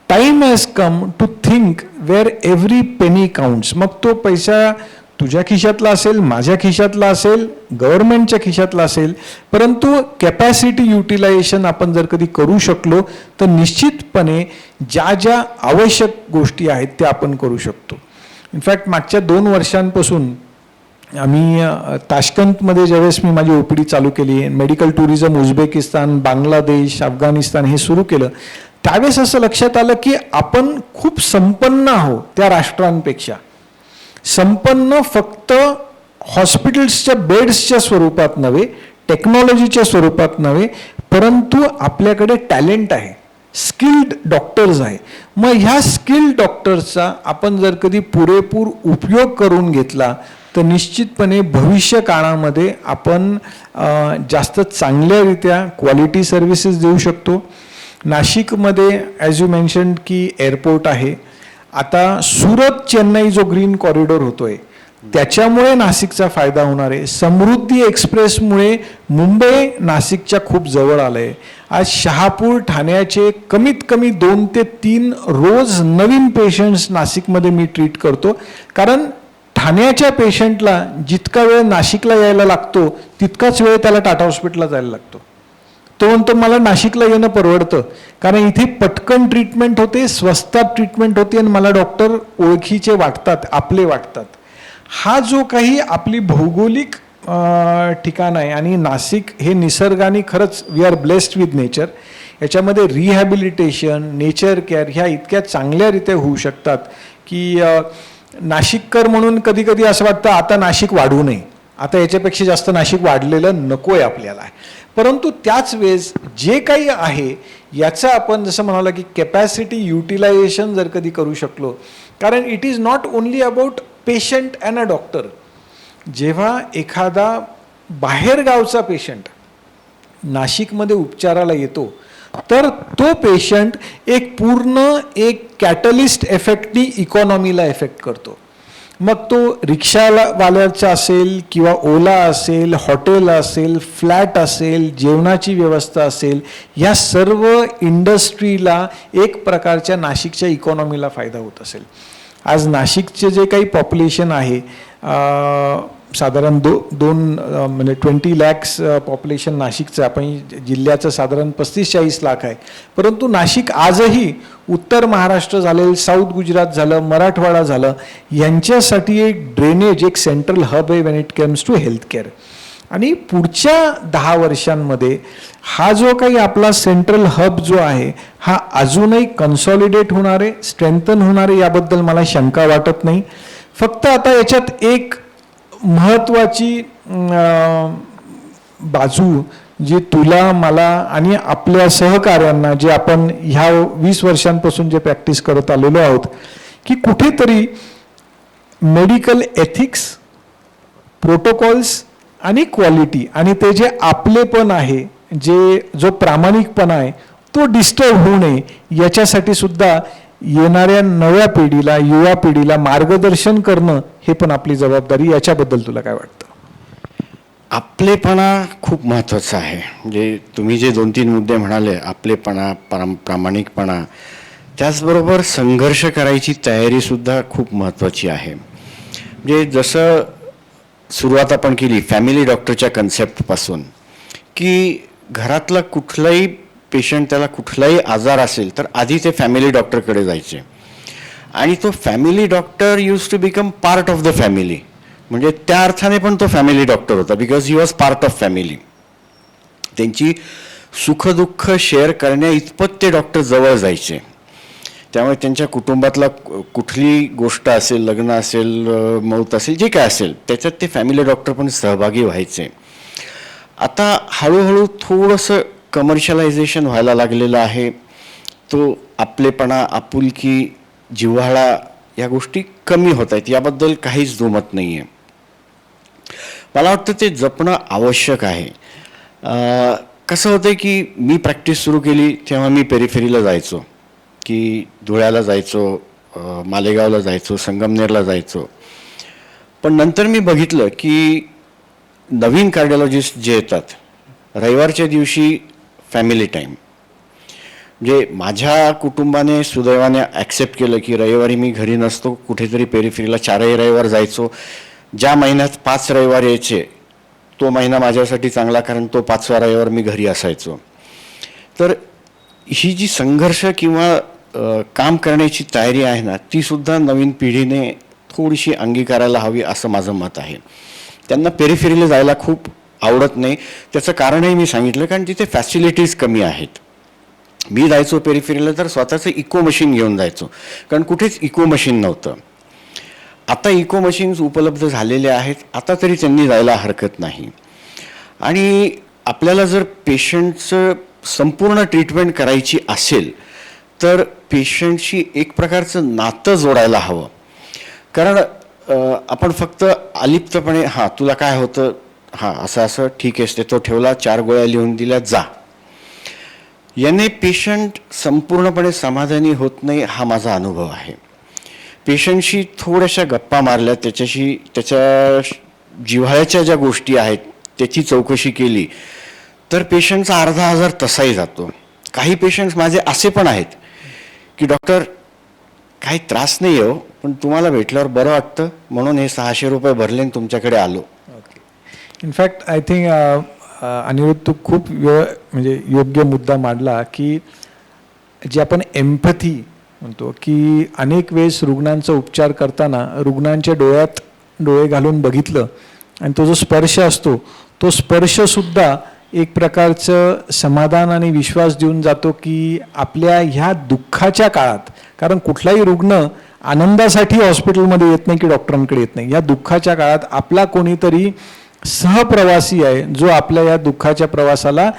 Time has come to think where every penny counts. मग तो पैसा तुझ्या खिशातला असेल, माझ्या खिशातला असेल, गव्हर्नमेंटच्या खिशातला असेल, परंतु कॅपॅसिटी युटिलायझेशन आपण जर कधी करू शकलो तर निश्चितपणे ज्या आवश्यक गोष्टी आहेत त्या आपण करू शकतो. इनफॅक्ट मागच्या 2 वर्षांपासून आम्ही ताशकंदमध्ये ज्यावेळेस मी माझी OPD चालू केली, medical tourism Uzbekistan, Bangladesh, Afghanistan हे सुरू केलं, त्यावेळेस असं लक्षात आलं की आपण खूप संपन्न आहोत त्या राष्ट्रांपेक्षा. संपन्न फक्त हॉस्पिटल्सच्या बेड्सच्या स्वरूपात नव्हे, टेक्नॉलॉजीच्या स्वरूपात नव्हे, परंतु आपल्याकडे टॅलेंट आहे, स्किल्ड डॉक्टर्स आहे. मग ह्या स्किल्ड डॉक्टर्सचा आपण जर कधी पुरेपूर उपयोग करून घेतला तर निश्चितपणे भविष्य काळामध्ये आपण जास्त चांगल्यारीत्या क्वालिटी सर्व्हिसेस देऊ शकतो. नाशिकमध्ये ॲज यू मेन्शन्ड की एअरपोर्ट आहे. आता सुरत चेन्नई जो ग्रीन कॉरिडॉर होतोय त्याच्यामुळे नाशिकचा फायदा होणार आहे. समृद्धी एक्सप्रेसमुळे मुंबई नाशिकच्या खूप जवळ आलंय. आज शहापूर ठाण्याचे कमीत कमी 2 ते 3 रोज नवीन पेशंट्स नाशिकमध्ये मी ट्रीट करतो. कारण ठाण्याच्या पेशंटला जितका वेळ नाशिकला यायला लागतो तितकाच वेळ त्याला टाटा हॉस्पिटलला जायला लागतो. तो म्हणतो मला नाशिकला येणं परवडतं कारण इथे पटकन ट्रीटमेंट होते, स्वस्तात ट्रीटमेंट होते आणि मला डॉक्टर ओळखीचे वाटतात, आपले वाटतात. हा जो काही आपली भौगोलिक ठिकाण आहे आणि नाशिक हे निसर्गाने खरंच we are blessed with nature. याच्यामध्ये रिहॅबिलिटेशन, नेचर केअर ह्या इतक्या चांगल्यारीत्या होऊ शकतात की नाशिककर म्हणून कधी कधी असं वाटतं आता नाशिक वाढू नये, आता याच्यापेक्षा जास्त नाशिक वाढलेलं नको आहे आपल्याला. परंतु त्याच वेळेस जे काही आहे याचं आपण जसं म्हणाला की कॅपॅसिटी युटिलायझेशन जर कधी करू शकलो, कारण it is not only about patient and a doctor. जेव्हा एखादा बाहेरगावचा पेशंट नाशिकमध्ये उपचाराला येतो तर तो पेशंट एक कॅटलिस्ट इफेक्टनी इकॉनॉमीला इफेक्ट करतो. मग तो रिक्षावाल्याचा असेल किंवा ओला असेल, हॉटेल असेल, फ्लॅट असेल, जेवणाची व्यवस्था असेल, या सर्व इंडस्ट्रीला एक प्रकारच्या नाशिकच्या इकॉनॉमीला फायदा होत असेल. आज नाशिकचे जे काही पॉप्युलेशन आहे साधारण दोन म्हणजे 20 लॅक्स पॉप्युलेशन नाशिकचं, आपण जिल्ह्याचं साधारण 35-40 लाख आहे. परंतु नाशिक आजही उत्तर महाराष्ट्र झाले, साऊथ गुजरात झालं, मराठवाडा झालं, यांच्यासाठी एक ड्रेनेज, एक सेंट्रल हब आहे when it comes to health care. आणि पुढच्या 10 वर्षांमध्ये हा जो काही आपला सेंट्रल हब जो आहे हा अजूनही कन्सॉलिडेट होणार आहे, स्ट्रेंथन होणार आहे, याबद्दल मला शंका वाटत नाही. फक्त आता याच्यात एक महत्त्वाची बाजू जी तुला, मला आणि आपल्या सहकार्यांना, जे आपण ह्या 20 वर्षांपासून जे प्रॅक्टिस करत आलेलो आहोत, की कुठेतरी मेडिकल एथिक्स, प्रोटोकॉल्स आणि क्वालिटी आणि ते जे आपलेपण आहे, जो प्रामाणिकपणा आहे, तो डिस्टर्ब होऊ नये, याच्यासाठी सुद्धा येणाऱ्या नव्या पिढीला, युवा पिढीला मार्गदर्शन करणं हे पण आपली जबाबदारी. याच्याबद्दल तुला काय वाटतं? आपलेपणा खूप महत्त्वाचा आहे. म्हणजे तुम्ही जे 2-3 मुद्दे म्हणाले, आपलेपणा, प्रामाणिकपणा, त्याचबरोबर संघर्ष करायची तयारीसुद्धा खूप महत्त्वाची आहे. म्हणजे जसं सुरुवात आपण केली फॅमिली डॉक्टरच्या कन्सेप्टपासून, की घरातला कुठलाही पेशंट, त्याला कुठलाही आजार असेल तर आधी ते फॅमिली डॉक्टरकडे जायचे आणि तो family doctor use to become part of the family. म्हणजे त्या अर्थाने पण तो फॅमिली डॉक्टर होता, because he was part of family. त्यांची सुखदुःख शेअर करण्या इतपत ते डॉक्टर जवळ जायचे. त्यामुळे त्यांच्या कुटुंबातला कुठली गोष्ट असेल, लग्न असेल, मौत असेल, जे काय असेल, त्याच्यात ते फॅमिली डॉक्टर पण सहभागी व्हायचे. आता हळूहळू थोडंसं कमर्शियलायझेशन व्हायला लागलेलं आहे. तो आपलेपणा, आपुलकी, जिव्हाळा या गोष्टी कमी होत आहेत, याबद्दल काहीच दुमत नाही आहे. मला वाटतं ते जपणं आवश्यक आहे. कसं होतं की मी प्रॅक्टिस सुरू केली तेव्हा मी पेरिफेरीला जायचो, की धुळ्याला जायचो, मालेगावला जायचो, संगमनेरला जायचो. पण नंतर मी बघितलं की नवीन कार्डिओलॉजिस्ट जे येतात, रविवारच्या दिवशी फॅमिली टाईम, म्हणजे माझ्या कुटुंबाने सुदैवाने ॲक्सेप्ट केलं की रविवारी मी घरी नसतो, कुठेतरी पेरिफेरीला 4ही रविवार जायचो. ज्या महिन्यात 5 रविवार यायचे तो महिना माझ्यासाठी चांगला, कारण तो 5वा रविवार मी घरी असायचो. तर ही जी संघर्ष किंवा काम करण्याची तयारी आहे ना, ती सुद्धा नवीन पिढीने थोडीशी अंगीकारायला हवी असं माझं मत आहे. त्यांना पेरिफेरीला जायला खूप आवडत नाही. त्याचं कारणही मी सांगितलं, कारण तिथे फॅसिलिटीज कमी आहेत. मी जायचो पेरिफेरीला तर स्वतःचं इको मशीन घेऊन जायचो, कारण कुठेच इको मशीन नव्हतं. आता इको मशीन्स उपलब्ध झालेले आहेत, आता तरी त्यांनी जायला हरकत नाही. आणि आपल्याला जर पेशंटचं संपूर्ण ट्रीटमेंट करायची असेल तर पेशंटशी एक प्रकारचं नातं जोडायला हवं. कारण आपण फक्त अलिप्तपणे हां तुला काय होतं, हां असं असं ठीक आहे, तो ठेवला, 4 गोळ्या लिहून दिल्या, जा, याने पेशंट संपूर्णपणे समाधानी होत नाही, हा माझा अनुभव आहे. पेशंटशी थोड्याशा गप्पा मारल्या, त्याच्याशी त्याच्या जिव्हाळ्याच्या ज्या गोष्टी आहेत त्याची चौकशी केली तर पेशंटचा अर्धा हजार तसाही जातो. काही पेशंट्स माझे असे पण आहेत की डॉक्टर काही त्रास नाही हो, पण तुम्हाला भेटल्यावर बरं वाटतं म्हणून हे 600 रुपये भरले आणि तुमच्याकडे आलो. इनफॅक्ट आय थिंक अनिरुद्ध, तू खूप म्हणजे योग्य मुद्दा मांडला की जे आपण एम्पॅथी म्हणतो, की अनेक वेळेस रुग्णांचा उपचार करताना रुग्णांच्या डोळ्यात डोळे घालून बघितलं आणि तो जो स्पर्श असतो तो स्पर्शसुद्धा एक प्रकारचं समाधान आणि विश्वास देऊन जातो की आपल्या ह्या दुःखाच्या काळात, कारण कुठलाही रुग्ण आनंदासाठी हॉस्पिटलमध्ये येत नाही की डॉक्टरांकडे येत नाही, या दुःखाच्या काळात आपला कोणीतरी सहप्रवासी आहे जो आपल्या या दुःखाच्या प्रवासाला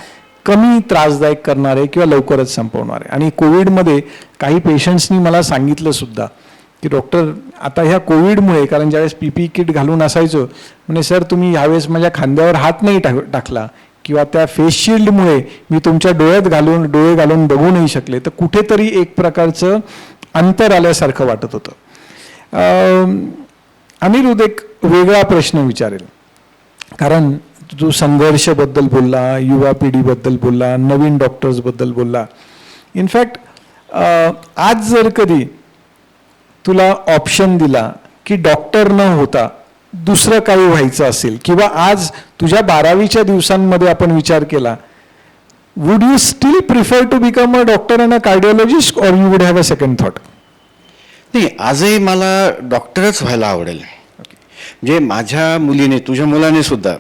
कमी त्रासदायक करणार आहे किंवा लवकरच संपवणार आहे. आणि कोविडमध्ये काही पेशंट्सनी मला सांगितलं सुद्धा की डॉक्टर आता ह्या कोविडमुळे, कारण ज्यावेळेस PPE किट घालून असायचो, म्हणजे सर तुम्ही ह्यावेळेस माझ्या खांद्यावर हात नाही टाकला किंवा त्या फेस शिल्डमुळे मी तुमच्या डोळे घालून बघू नाही शकले, तर कुठेतरी एक प्रकारचं अंतर आल्यासारखं वाटत होतं. अनिरुद्ध, एक वेगळा प्रश्न विचारेल, कारण जो संघर्षबद्दल बोलला, युवा पिढीबद्दल बोलला, नवीन डॉक्टर्सबद्दल बोलला. इनफॅक्ट आज जर कधी तुला ऑप्शन दिला की डॉक्टर न होता दुसरं काही व्हायचं असेल किंवा आज तुझ्या 12वीच्या दिवसांमध्ये आपण विचार केला, would you still prefer to become a doctor and a cardiologist or you would have a second thought? नाही, आजही मला डॉक्टरच व्हायला आवडेल. म्हणजे माझ्या मुलीने, तुझ्या मुलाने सुद्धा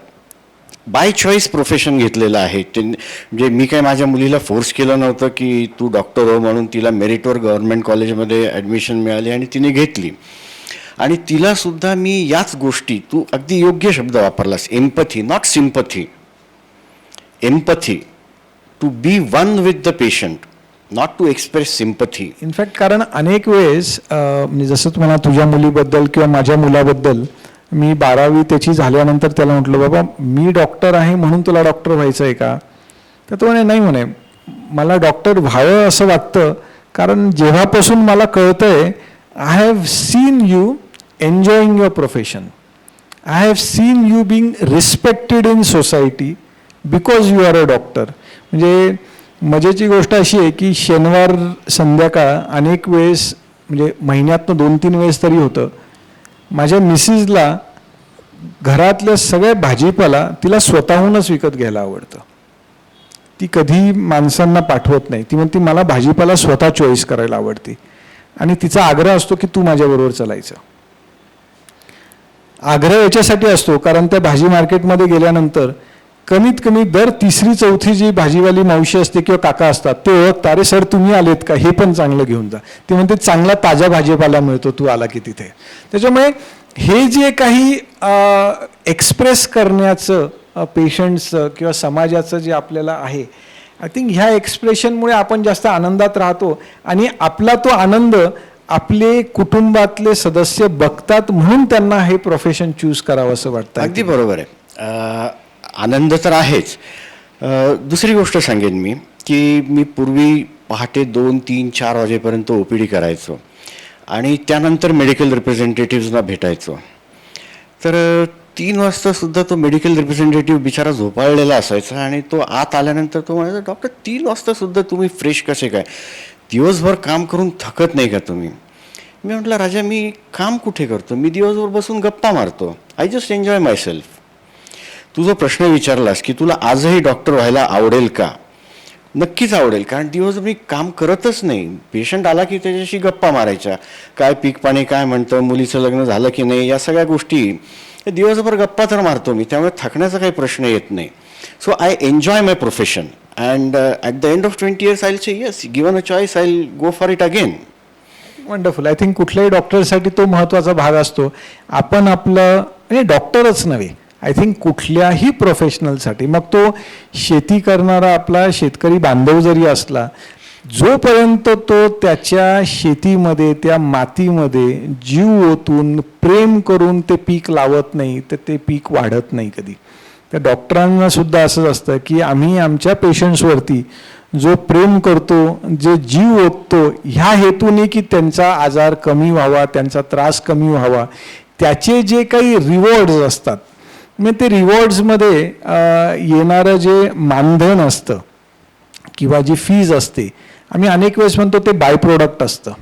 बाय चॉईस प्रोफेशन घेतलेलं आहे. म्हणजे मी काय माझ्या मुलीला फोर्स केलं नव्हतं की तू डॉक्टर हो म्हणून. तिला मेरिटवर गव्हर्नमेंट कॉलेजमध्ये ॲडमिशन मिळाली आणि तिने घेतली. आणि तिला सुद्धा मी याच गोष्टी, तू अगदी योग्य शब्द वापरलास, empathy, not sympathy, empathy, to be one with the patient, not to express sympathy. In fact कारण अनेक वेळेस म्हणजे जसं तुम्हाला तुझ्या मुलीबद्दल किंवा माझ्या मुलाबद्दल, मी 12वी त्याची झाल्यानंतर त्याला म्हटलं, बाबा मी डॉक्टर आहे म्हणून तुला डॉक्टर व्हायचं आहे का? तर तो म्हणे, नाही म्हणे, मला डॉक्टर व्हावं असं वाटतं कारण जेव्हापासून मला कळतंय, I have seen you enjoying your profession, I have seen you Bing respected in society because you are a doctor. म्हणजे मजेची गोष्ट अशी आहे की शनिवार संध्याकाळ अनेक वेळेस, म्हणजे महिन्यातनं 2-3 वेळेस तरी होतं, माझ्या मिसेसला घरातल्या सगळ्या भाजीपाला तिला स्वतःहूनच विकत घ्यायला आवडतं. ती कधी माणसांना पाठवत नाही. ती म्हणते मला भाजीपाला स्वतः चॉईस करायला आवडते आणि तिचा आग्रह असतो की तू माझ्याबरोबर चालायचं. आग्रह याच्यासाठी असतो कारण त्या भाजी मार्केटमध्ये गेल्यानंतर कमीत कमी दर 3री-4थी जी भाजीवाली मावशी असते किंवा काका असतात ते ओळखतात, अरे सर तुम्ही आलेत का, हे पण चांगलं घेऊन जा. ते म्हणते चांगला ताजा भाजीपाला मिळतो तू आला की तिथे. त्याच्यामुळे हे जे काही एक्सप्रेस करण्याचं पेशंट्सचं किंवा समाजाचं जे आपल्याला आहे, आय थिंक ह्या एक्सप्रेशनमुळे आपण जास्त आनंदात राहतो आणि आपला तो आनंद आपले कुटुंबातले सदस्य बघतात म्हणून त्यांना हे प्रोफेशन चूज करावं असं वाटतं. अगदी बरोबर आहे. आनंद तर आहेच. दुसरी गोष्ट सांगेन मी की मी पूर्वी पहाटे 2, 3, 4 वाजेपर्यंत OPD करायचो आणि त्यानंतर मेडिकल रिप्रेझेंटेटिव्हजना भेटायचो. तर 3 वाजतासुद्धा तो मेडिकल रिप्रेझेंटेटिव्ह बिचारा झोपाळलेला असायचा आणि तो आत आल्यानंतर तो म्हणायचा, डॉक्टर 3 वाजतासुद्धा तुम्ही फ्रेश कसे काय, दिवसभर काम करून थकत नाही का तुम्ही? मी म्हटलं, राजा मी काम कुठे करतो, मी दिवसभर बसून गप्पा मारतो, I just enjoy myself. तू जो प्रश्न विचारलास की तुला आजही डॉक्टर व्हायला आवडेल का, नक्कीच आवडेल. कारण दिवसभर मी काम करतच नाही. पेशंट आला की त्याच्याशी गप्पा मारायच्या, काय पीक पाणी काय म्हणतं, मुलीचं लग्न झालं की नाही, या सगळ्या गोष्टी दिवसभर गप्पा तर मारतो मी, त्यामुळे थकण्याचा काही प्रश्न येत नाही. So I enjoy my profession and at the end of 20 years I say yes, given a choice I go for it again. Wonderful. I think कुठल्याही डॉक्टरसाठी तो महत्त्वाचा भाग असतो. आपण आपलं म्हणजे डॉक्टरच नव्हे, आय थिंक कुठल्याही प्रोफेशनलसाठी, मग तो शेती करणारा आपला शेतकरी बांधव जरी असला, जोपर्यंत तो त्याच्या शेतीमध्ये त्या मातीमध्ये जीव ओतून प्रेम करून ते पीक लावत नाही तर ते पीक वाढत नाही कधी. त्या डॉक्टरांना सुद्धा असंच असतं की आम्ही आमच्या पेशंट्सवरती जो प्रेम करतो, जे जीव ओततो, ह्या हेतूने की त्यांचा आजार कमी व्हावा, त्यांचा त्रास कमी व्हावा, त्याचे जे काही रिवॉर्ड्स असतात, मग ते रिवॉर्ड्समध्ये येणारं जे मानधन असतं किंवा जी फीज असते, आम्ही अनेक वेळेस म्हणतो ते बाय प्रोडक्ट असतं.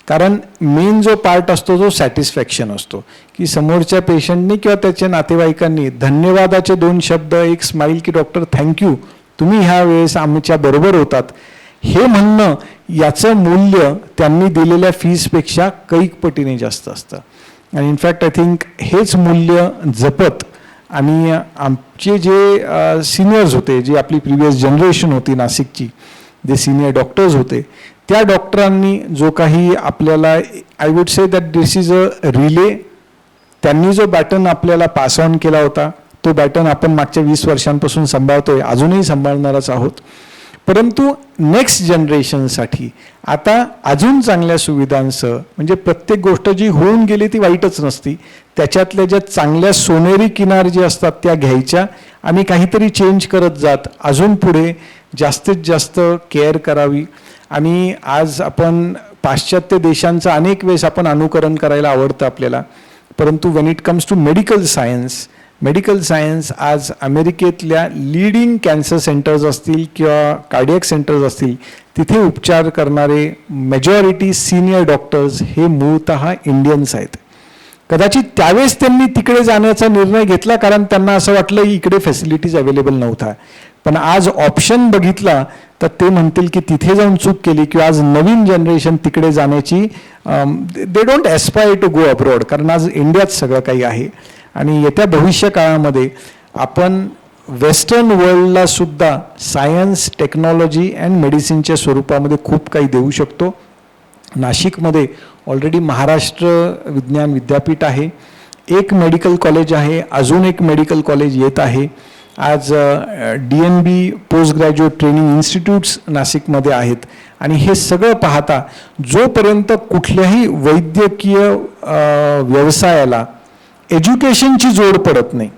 कारण मेन जो पार्ट असतो जो सॅटिस्फॅक्शन असतो की समोरच्या पेशंटनी किंवा त्याच्या नातेवाईकांनी धन्यवादाचे 2 शब्द, एक स्माईल की डॉक्टर थँक्यू, तुम्ही ह्या वेळेस आमच्या बरोबर होतात, हे म्हणणं, याचं मूल्य त्यांनी दिलेल्या फीजपेक्षा कैक पटीने जास्त असतं. आणि इनफॅक्ट आय थिंक हेच मूल्य जपत आणि आमचे जे सिनियर्स होते, जी आपली प्रिव्हियस जनरेशन होती नाशिकची, जे सिनियर डॉक्टर्स होते, त्या डॉक्टरांनी जो काही आपल्याला, I would say that this is a relay, त्यांनी जो बॅटन आपल्याला पास ऑन केला होता, तो बॅटन आपण मागच्या 20 वर्षांपासून सांभाळतोय, अजूनही सांभाळणारच आहोत. परंतु नेक्स्ट जनरेशनसाठी आता अजून चांगल्या सुविधांसह, म्हणजे प्रत्येक गोष्ट जी होऊन गेली ती वाईटच नसती, त्याच्यातल्या ज्या चांगल्या सोनेरी किनार जे असतात त्या घ्यायच्या आणि काहीतरी चेंज करत जात अजून पुढे जास्तीत जास्त केअर करावी. आणि आज आपण पाश्चात्य देशांचं अनेक वेळेस आपण अनुकरण करायला आवडतं आपल्याला, परंतु when it comes to medical science आज अमेरिकेतल्या लीडिंग कॅन्सर सेंटर्स असतील किंवा कार्डियक सेंटर्स असतील, तिथे उपचार करणारे मेजॉरिटी सिनियर डॉक्टर्स हे मूळतः इंडियन्स आहेत. कदाचित त्यावेळेस त्यांनी तिकडे जाण्याचा निर्णय घेतला कारण त्यांना असं वाटलं की इकडे फॅसिलिटीज अवेलेबल नव्हता. पण आज ऑप्शन बघितला तर ते म्हणतील की तिथे जाऊन चूक केली किंवा आज नवीन जनरेशन तिकडे जाण्याची they don't aspire to go abroad, कारण आज इंडियात सगळं काही आहे. आणि येत्या भविष्य काळामध्ये आपण वेस्टर्न वर्ल्डला सुद्धा सायन्स, टेक्नॉलॉजी अँड मेडिसिनच्या स्वरूपामध्ये खूप काही देऊ शकतो. नाशिकमध्ये ऑलरेडी महाराष्ट्र विज्ञान विद्यापीठ आहे, एक मेडिकल कॉलेज आहे, अजून एक मेडिकल कॉलेज येत आहे. आज DNB post graduate training institutes नाशिकमध्ये आहेत. आणि हे सगळं पाहता जोपर्यंत कुठल्याही वैद्यकीय व्यवसायाला एज्युकेशनची जोड पडत नाही,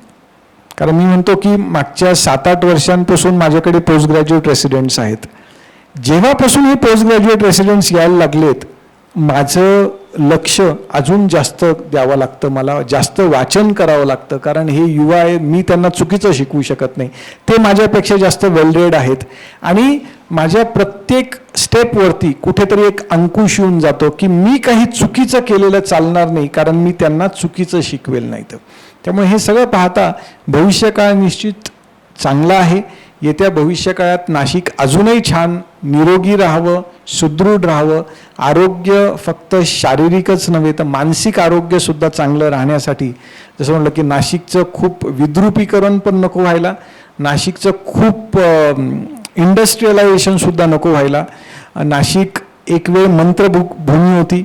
कारण मी म्हणतो की मागच्या 7-8 वर्षांपासून माझ्याकडे पोस्ट ग्रॅज्युएट रेसिडेंट्स आहेत. जेव्हापासून हे पोस्ट ग्रॅज्युएट रेसिडेंट्स यायला लागलेत, माझं लक्ष अजून जास्त द्यावं लागतं, मला जास्त वाचन करावं लागतं, कारण हे युवा आहे, मी त्यांना चुकीचं शिकवू शकत नाही. ते माझ्यापेक्षा जास्त वेल रेड आहेत. आणि माझ्या प्रत्येक स्टेपवरती कुठेतरी एक अंकुश येऊन जातो की मी काही चुकीचं केलेलं चालणार नाही, कारण मी त्यांना चुकीचं शिकवेल नाही. तर त्यामुळे हे सगळं पाहता भविष्यकाळ निश्चित चांगला आहे. येत्या भविष्यकाळात नाशिक अजूनही छान निरोगी राहावं, सुदृढ राहावं. आरोग्य फक्त शारीरिकच नव्हे तर मानसिक आरोग्यसुद्धा चांगलं राहण्यासाठी, जसं म्हटलं की नाशिकचं खूप विद्रुपीकरण पण नको व्हायला, नाशिकचं खूप इंडस्ट्रियलायझेशनसुद्धा नको व्हायला. नाशिक एक वेळ मंत्रभूमी होती,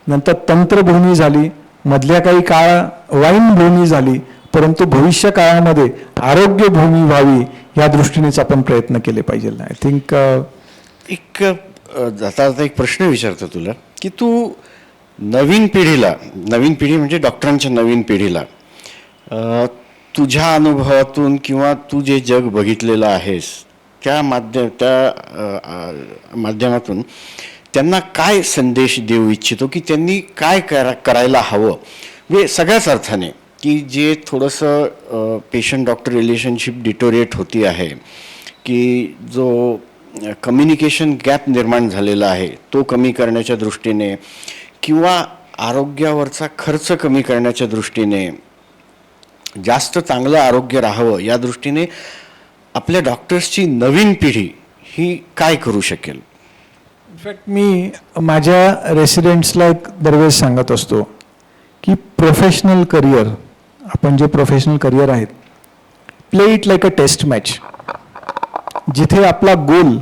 नंतर तंत्रभूमी झाली, मधल्या काही काळ वाईन भूमी झाली, परंतु भविष्य काळामध्ये आरोग्य भूमी व्हावी या दृष्टीनेच आपण प्रयत्न केले पाहिजे. आय थिंक एक जाता जाता एक प्रश्न विचारतो तुला की तू नवीन पिढी म्हणजे डॉक्टरांच्या नवीन पिढीला तुझ्या अनुभवातून किंवा तू जे जग बघितलेलं आहेस त्या माध्यमातून त्यांना काय संदेश देऊ इच्छितो की त्यांनी काय करायला हवं, म्हणजे सगळ्याच अर्थाने, की जे थोडंसं पेशंट डॉक्टर रिलेशनशिप डिटोरिएट होती आहे, की जो कम्युनिकेशन गॅप निर्माण झालेला आहे तो कमी करण्याच्या दृष्टीने किंवा आरोग्यावरचा खर्च कमी करण्याच्या दृष्टीने, जास्त चांगलं आरोग्य राहावं या दृष्टीने आपल्या डॉक्टर्सची नवीन पिढी ही काय करू शकेल? इनफॅक्ट मी माझ्या रेसिडेंट्सला दरवेळेस सांगत असतो की प्रोफेशनल करिअर, आपण जे प्रोफेशनल करिअर आहेत, play it like a test match, जिथे आपला गोल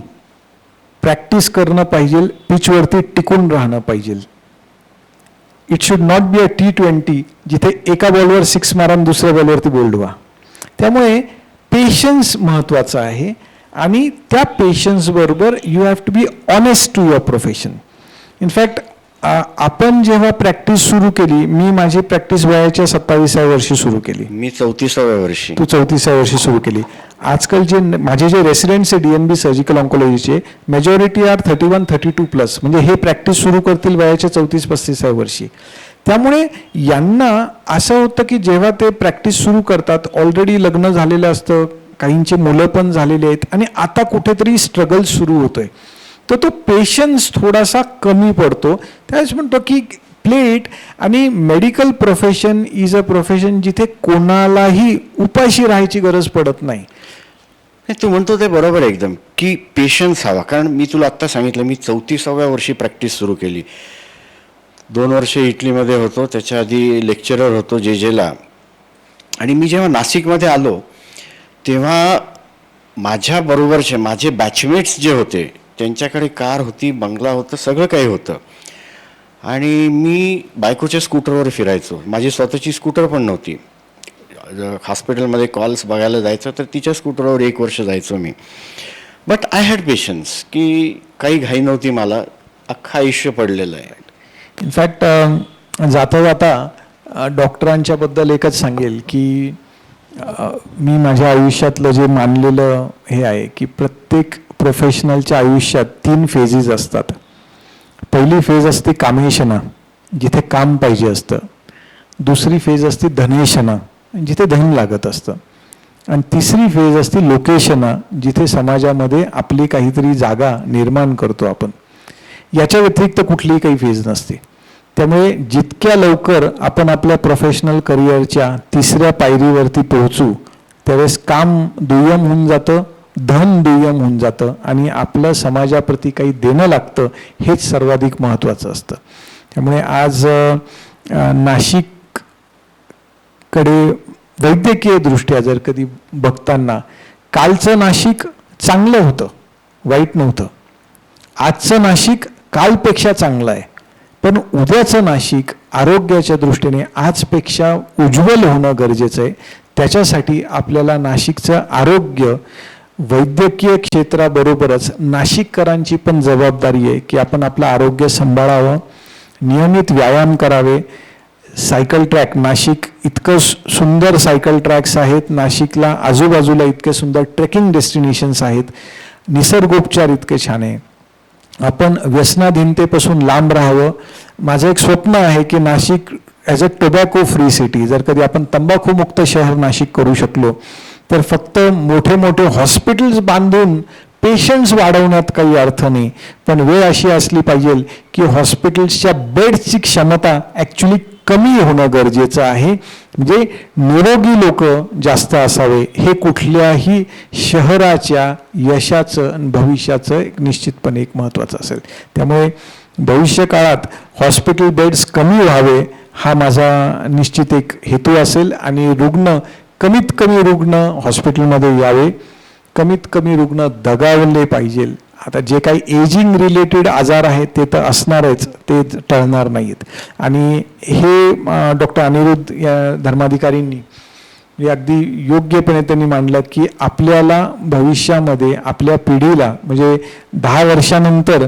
प्रॅक्टिस करणं पाहिजे, पिचवरती टिकून राहणं पाहिजे. It should not be a T20 जिथे एका बॉलवर 6 मारा आणि दुसऱ्या बॉलवरती बोल्ड व्हा. त्यामुळे पेशन्स महत्त्वाचं आहे आणि त्या पेशन्सबरोबर you have to be honest to your profession. In fact आपण जेव्हा प्रॅक्टिस सुरू केली, मी माझी प्रॅक्टिस वयाच्या 27व्या वर्षी सुरू केली. मी 34व्या वर्षी. तू 34व्या वर्षी सुरू केली. आजकाल जे माझे जे रेसिडेंट्स आहे DNB सर्जिकल ऑन्कोलॉजीचे, मेजॉरिटी आर 31-32+, म्हणजे हे प्रॅक्टिस सुरू करतील वयाच्या 34-35व्या वर्षी. त्यामुळे यांना असं होतं की जेव्हा ते प्रॅक्टिस सुरू करतात, ऑलरेडी लग्न झालेलं असतं, काहींचे मुलं पण झालेले आहेत आणि आता कुठेतरी स्ट्रगल सुरू होतोय, तर तो पेशन्स थोडासा कमी पडतो. त्याच म्हणतो की प्ले इट. आणि medical profession is a profession जिथे कोणालाही उपाशी राहायची गरज पडत नाही. तू म्हणतो ते बरोबर आहे एकदम, की पेशन्स हवा. कारण मी तुला आत्ता सांगितलं, मी 34व्या वर्षी प्रॅक्टिस सुरू केली. 2 वर्ष इटलीमध्ये होतो, त्याच्या आधी लेक्चरर होतो JJला. आणि मी जेव्हा नाशिकमध्ये आलो तेव्हा माझ्याबरोबरचे माझे बॅचमेट्स जे होते त्यांच्याकडे कार होती, बंगला होतं, सगळं काही होतं. आणि मी बायकोच्या स्कूटरवर फिरायचो. माझी स्वतःची स्कूटर पण नव्हती. हॉस्पिटलमध्ये कॉल्स बघायला जायचं तर तिच्या स्कूटरवर 1 वर्ष जायचो मी. बट आय हॅड पेशन्स, की काही घाई नव्हती मला, अख्खं आयुष्य पडलेलं आहे. इनफॅक्ट जाता जाता डॉक्टरांच्याबद्दल एकच सांगेल की मी माझ्या आयुष्यातलं जे मानलेलं हे आहे की प्रत्येक प्रोफेशनलच्या आयुष्यात 3 फेजेस असतात. पहिली फेज असते कामेशना, जिथे काम पाहिजे असतं. दुसरी फेज असते धनेशना, जिथे धन लागत असतं. आणि तिसरी फेज असते लोकेशना, जिथे समाजामध्ये आपली काहीतरी जागा निर्माण करतो आपण. याच्या व्यतिरिक्त कुठलीही काही फेज नसते. त्यामुळे जितक्या लवकर आपण आपल्या प्रोफेशनल करिअरच्या तिसऱ्या पायरीवरती पोहोचू त्यावेळेस काम दुय्यम होऊन जातं, धन दुय्यम होऊन जातं आणि आपलं समाजाप्रती काही देणं लागतं हेच सर्वाधिक महत्त्वाचं असतं. त्यामुळे आज नाशिककडे वैद्यकीय दृष्ट्या जर कधी बघताना कालचं नाशिक चांगलं होतं, वाईट नव्हतं. आजचं नाशिक कालपेक्षा चांगलं आहे, पण उद्याचं नाशिक आरोग्याच्या दृष्टीने आजपेक्षा उज्ज्वल होणं गरजेचं आहे. त्याच्यासाठी आपल्याला नाशिकचं आरोग्य वैद्यकीय क्षेत्राबरोबरच नाशिककरांची पण जबाबदारी आहे की आपण आपलं आरोग्य सांभाळावं, नियमित व्यायाम करावे. सायकल ट्रॅक, नाशिक इतकं सुंदर सायकल ट्रॅक्स आहेत, नाशिकला आजूबाजूला इतके सुंदर ट्रेकिंग डेस्टिनेशन्स आहेत, निसर्गोपचार इतके छान आहे. आपण व्यसनाधीनतेपासून लांब राहावं. माझं एक स्वप्न आहे की Nashik as a tobacco free city, जर कधी आपण तंबाखूमुक्त शहर नाशिक करू शकलो तर फक्त मोठे मोठे हॉस्पिटल्स बांधून पेशंट्स वाढवण्यात काही अर्थ नाही, पण वेळ अशी असली पाहिजे की हॉस्पिटल्सच्या बेड्सची क्षमता ॲक्च्युली कमी होणं गरजेचं आहे. म्हणजे निरोगी लोक जास्त असावे, हे कुठल्याही शहराच्या यशाचं आणि भविष्याचं एक निश्चितपणे एक महत्त्वाचं असेल. त्यामुळे भविष्य काळात हॉस्पिटल बेड्स कमी व्हावे हा माझा निश्चित एक हेतू असेल आणि कमीत कमी रुग्ण हॉस्पिटलमध्ये यावे, कमीत कमी रुग्ण दगावले पाहिजे. आता जे काही एजिंग रिलेटेड आजार आहेत ते तर असणारच, ते टळणार नाहीत. आणि हे डॉक्टर अनिरुद्ध या धर्माधिकारींनी हे अगदी योग्यपणे त्यांनी मांडलं की आपल्याला भविष्यामध्ये आपल्या पिढीला म्हणजे 10 वर्षानंतर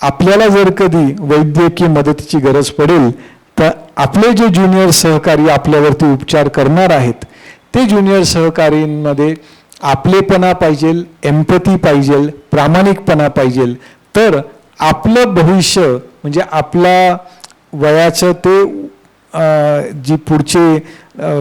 आपल्याला जर कधी वैद्यकीय मदतीची गरज पडेल तर आपले जे ज्युनियर सहकारी आपल्यावरती उपचार करणार आहेत ते ज्युनियर सहकारींमध्ये आपलेपणा पाहिजे, एम्पथी पाहिजे, प्रामाणिकपणा पाहिजे. तर आपलं भविष्य म्हणजे आपला वयाचं ते जी पुढचे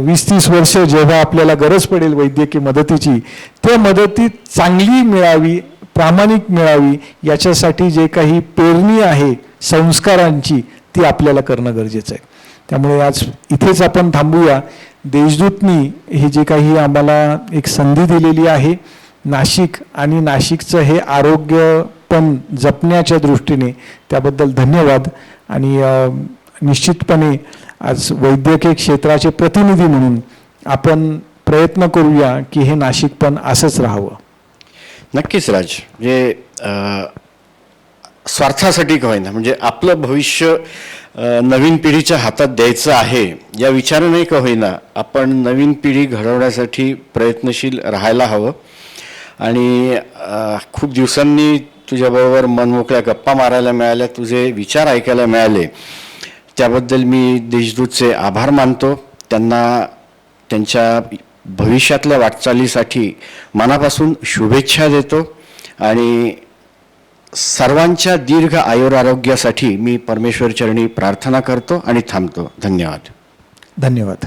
20-30 वर्ष जेव्हा आपल्याला गरज पडेल वैद्यकीय मदतीची, त्या मदतीत चांगली मिळावी, प्रामाणिक मिळावी, याच्यासाठी जे काही पेरणी आहे संस्कारांची ती आपल्याला करणं गरजेचं आहे. त्यामुळे आज इथेच आपण थांबूया. देशदूतनी ही जी काही आम्हाला एक संधी दिलेली आहे नाशिक आणि नाशिकचं हे आरोग्य पण जपण्याच्या दृष्टीने, त्याबद्दल धन्यवाद. आणि निश्चितपणे आज वैद्यकीय क्षेत्राचे प्रतिनिधी म्हणून आपण प्रयत्न करूया की हे नाशिक पण असंच राहावं. नक्कीच राज, म्हणजे स्वार्थासाठी का होईना, म्हणजे आपलं भविष्य नवीन पिढीच्या हातात द्यायचं आहे या विचाराने का होईना आपण नवीन पिढी घडवण्यासाठी प्रयत्नशील राहायला हवं. आणि खूप दिवसांनी तुझ्याबरोबर मनमोकळ्या गप्पा मारायला मिळाल्या, तुझे विचार ऐकायला मिळाले, त्याबद्दल मी देशदूतचे आभार मानतो. त्यांना त्यांच्या भविष्यातल्या वाटचालीसाठी मनापासून शुभेच्छा देतो आणि सर्वांच्या दीर्घ आयुरारोग्यासाठी मी परमेश्वर चरणी प्रार्थना करतो आणि थांबतो. धन्यवाद. धन्यवाद.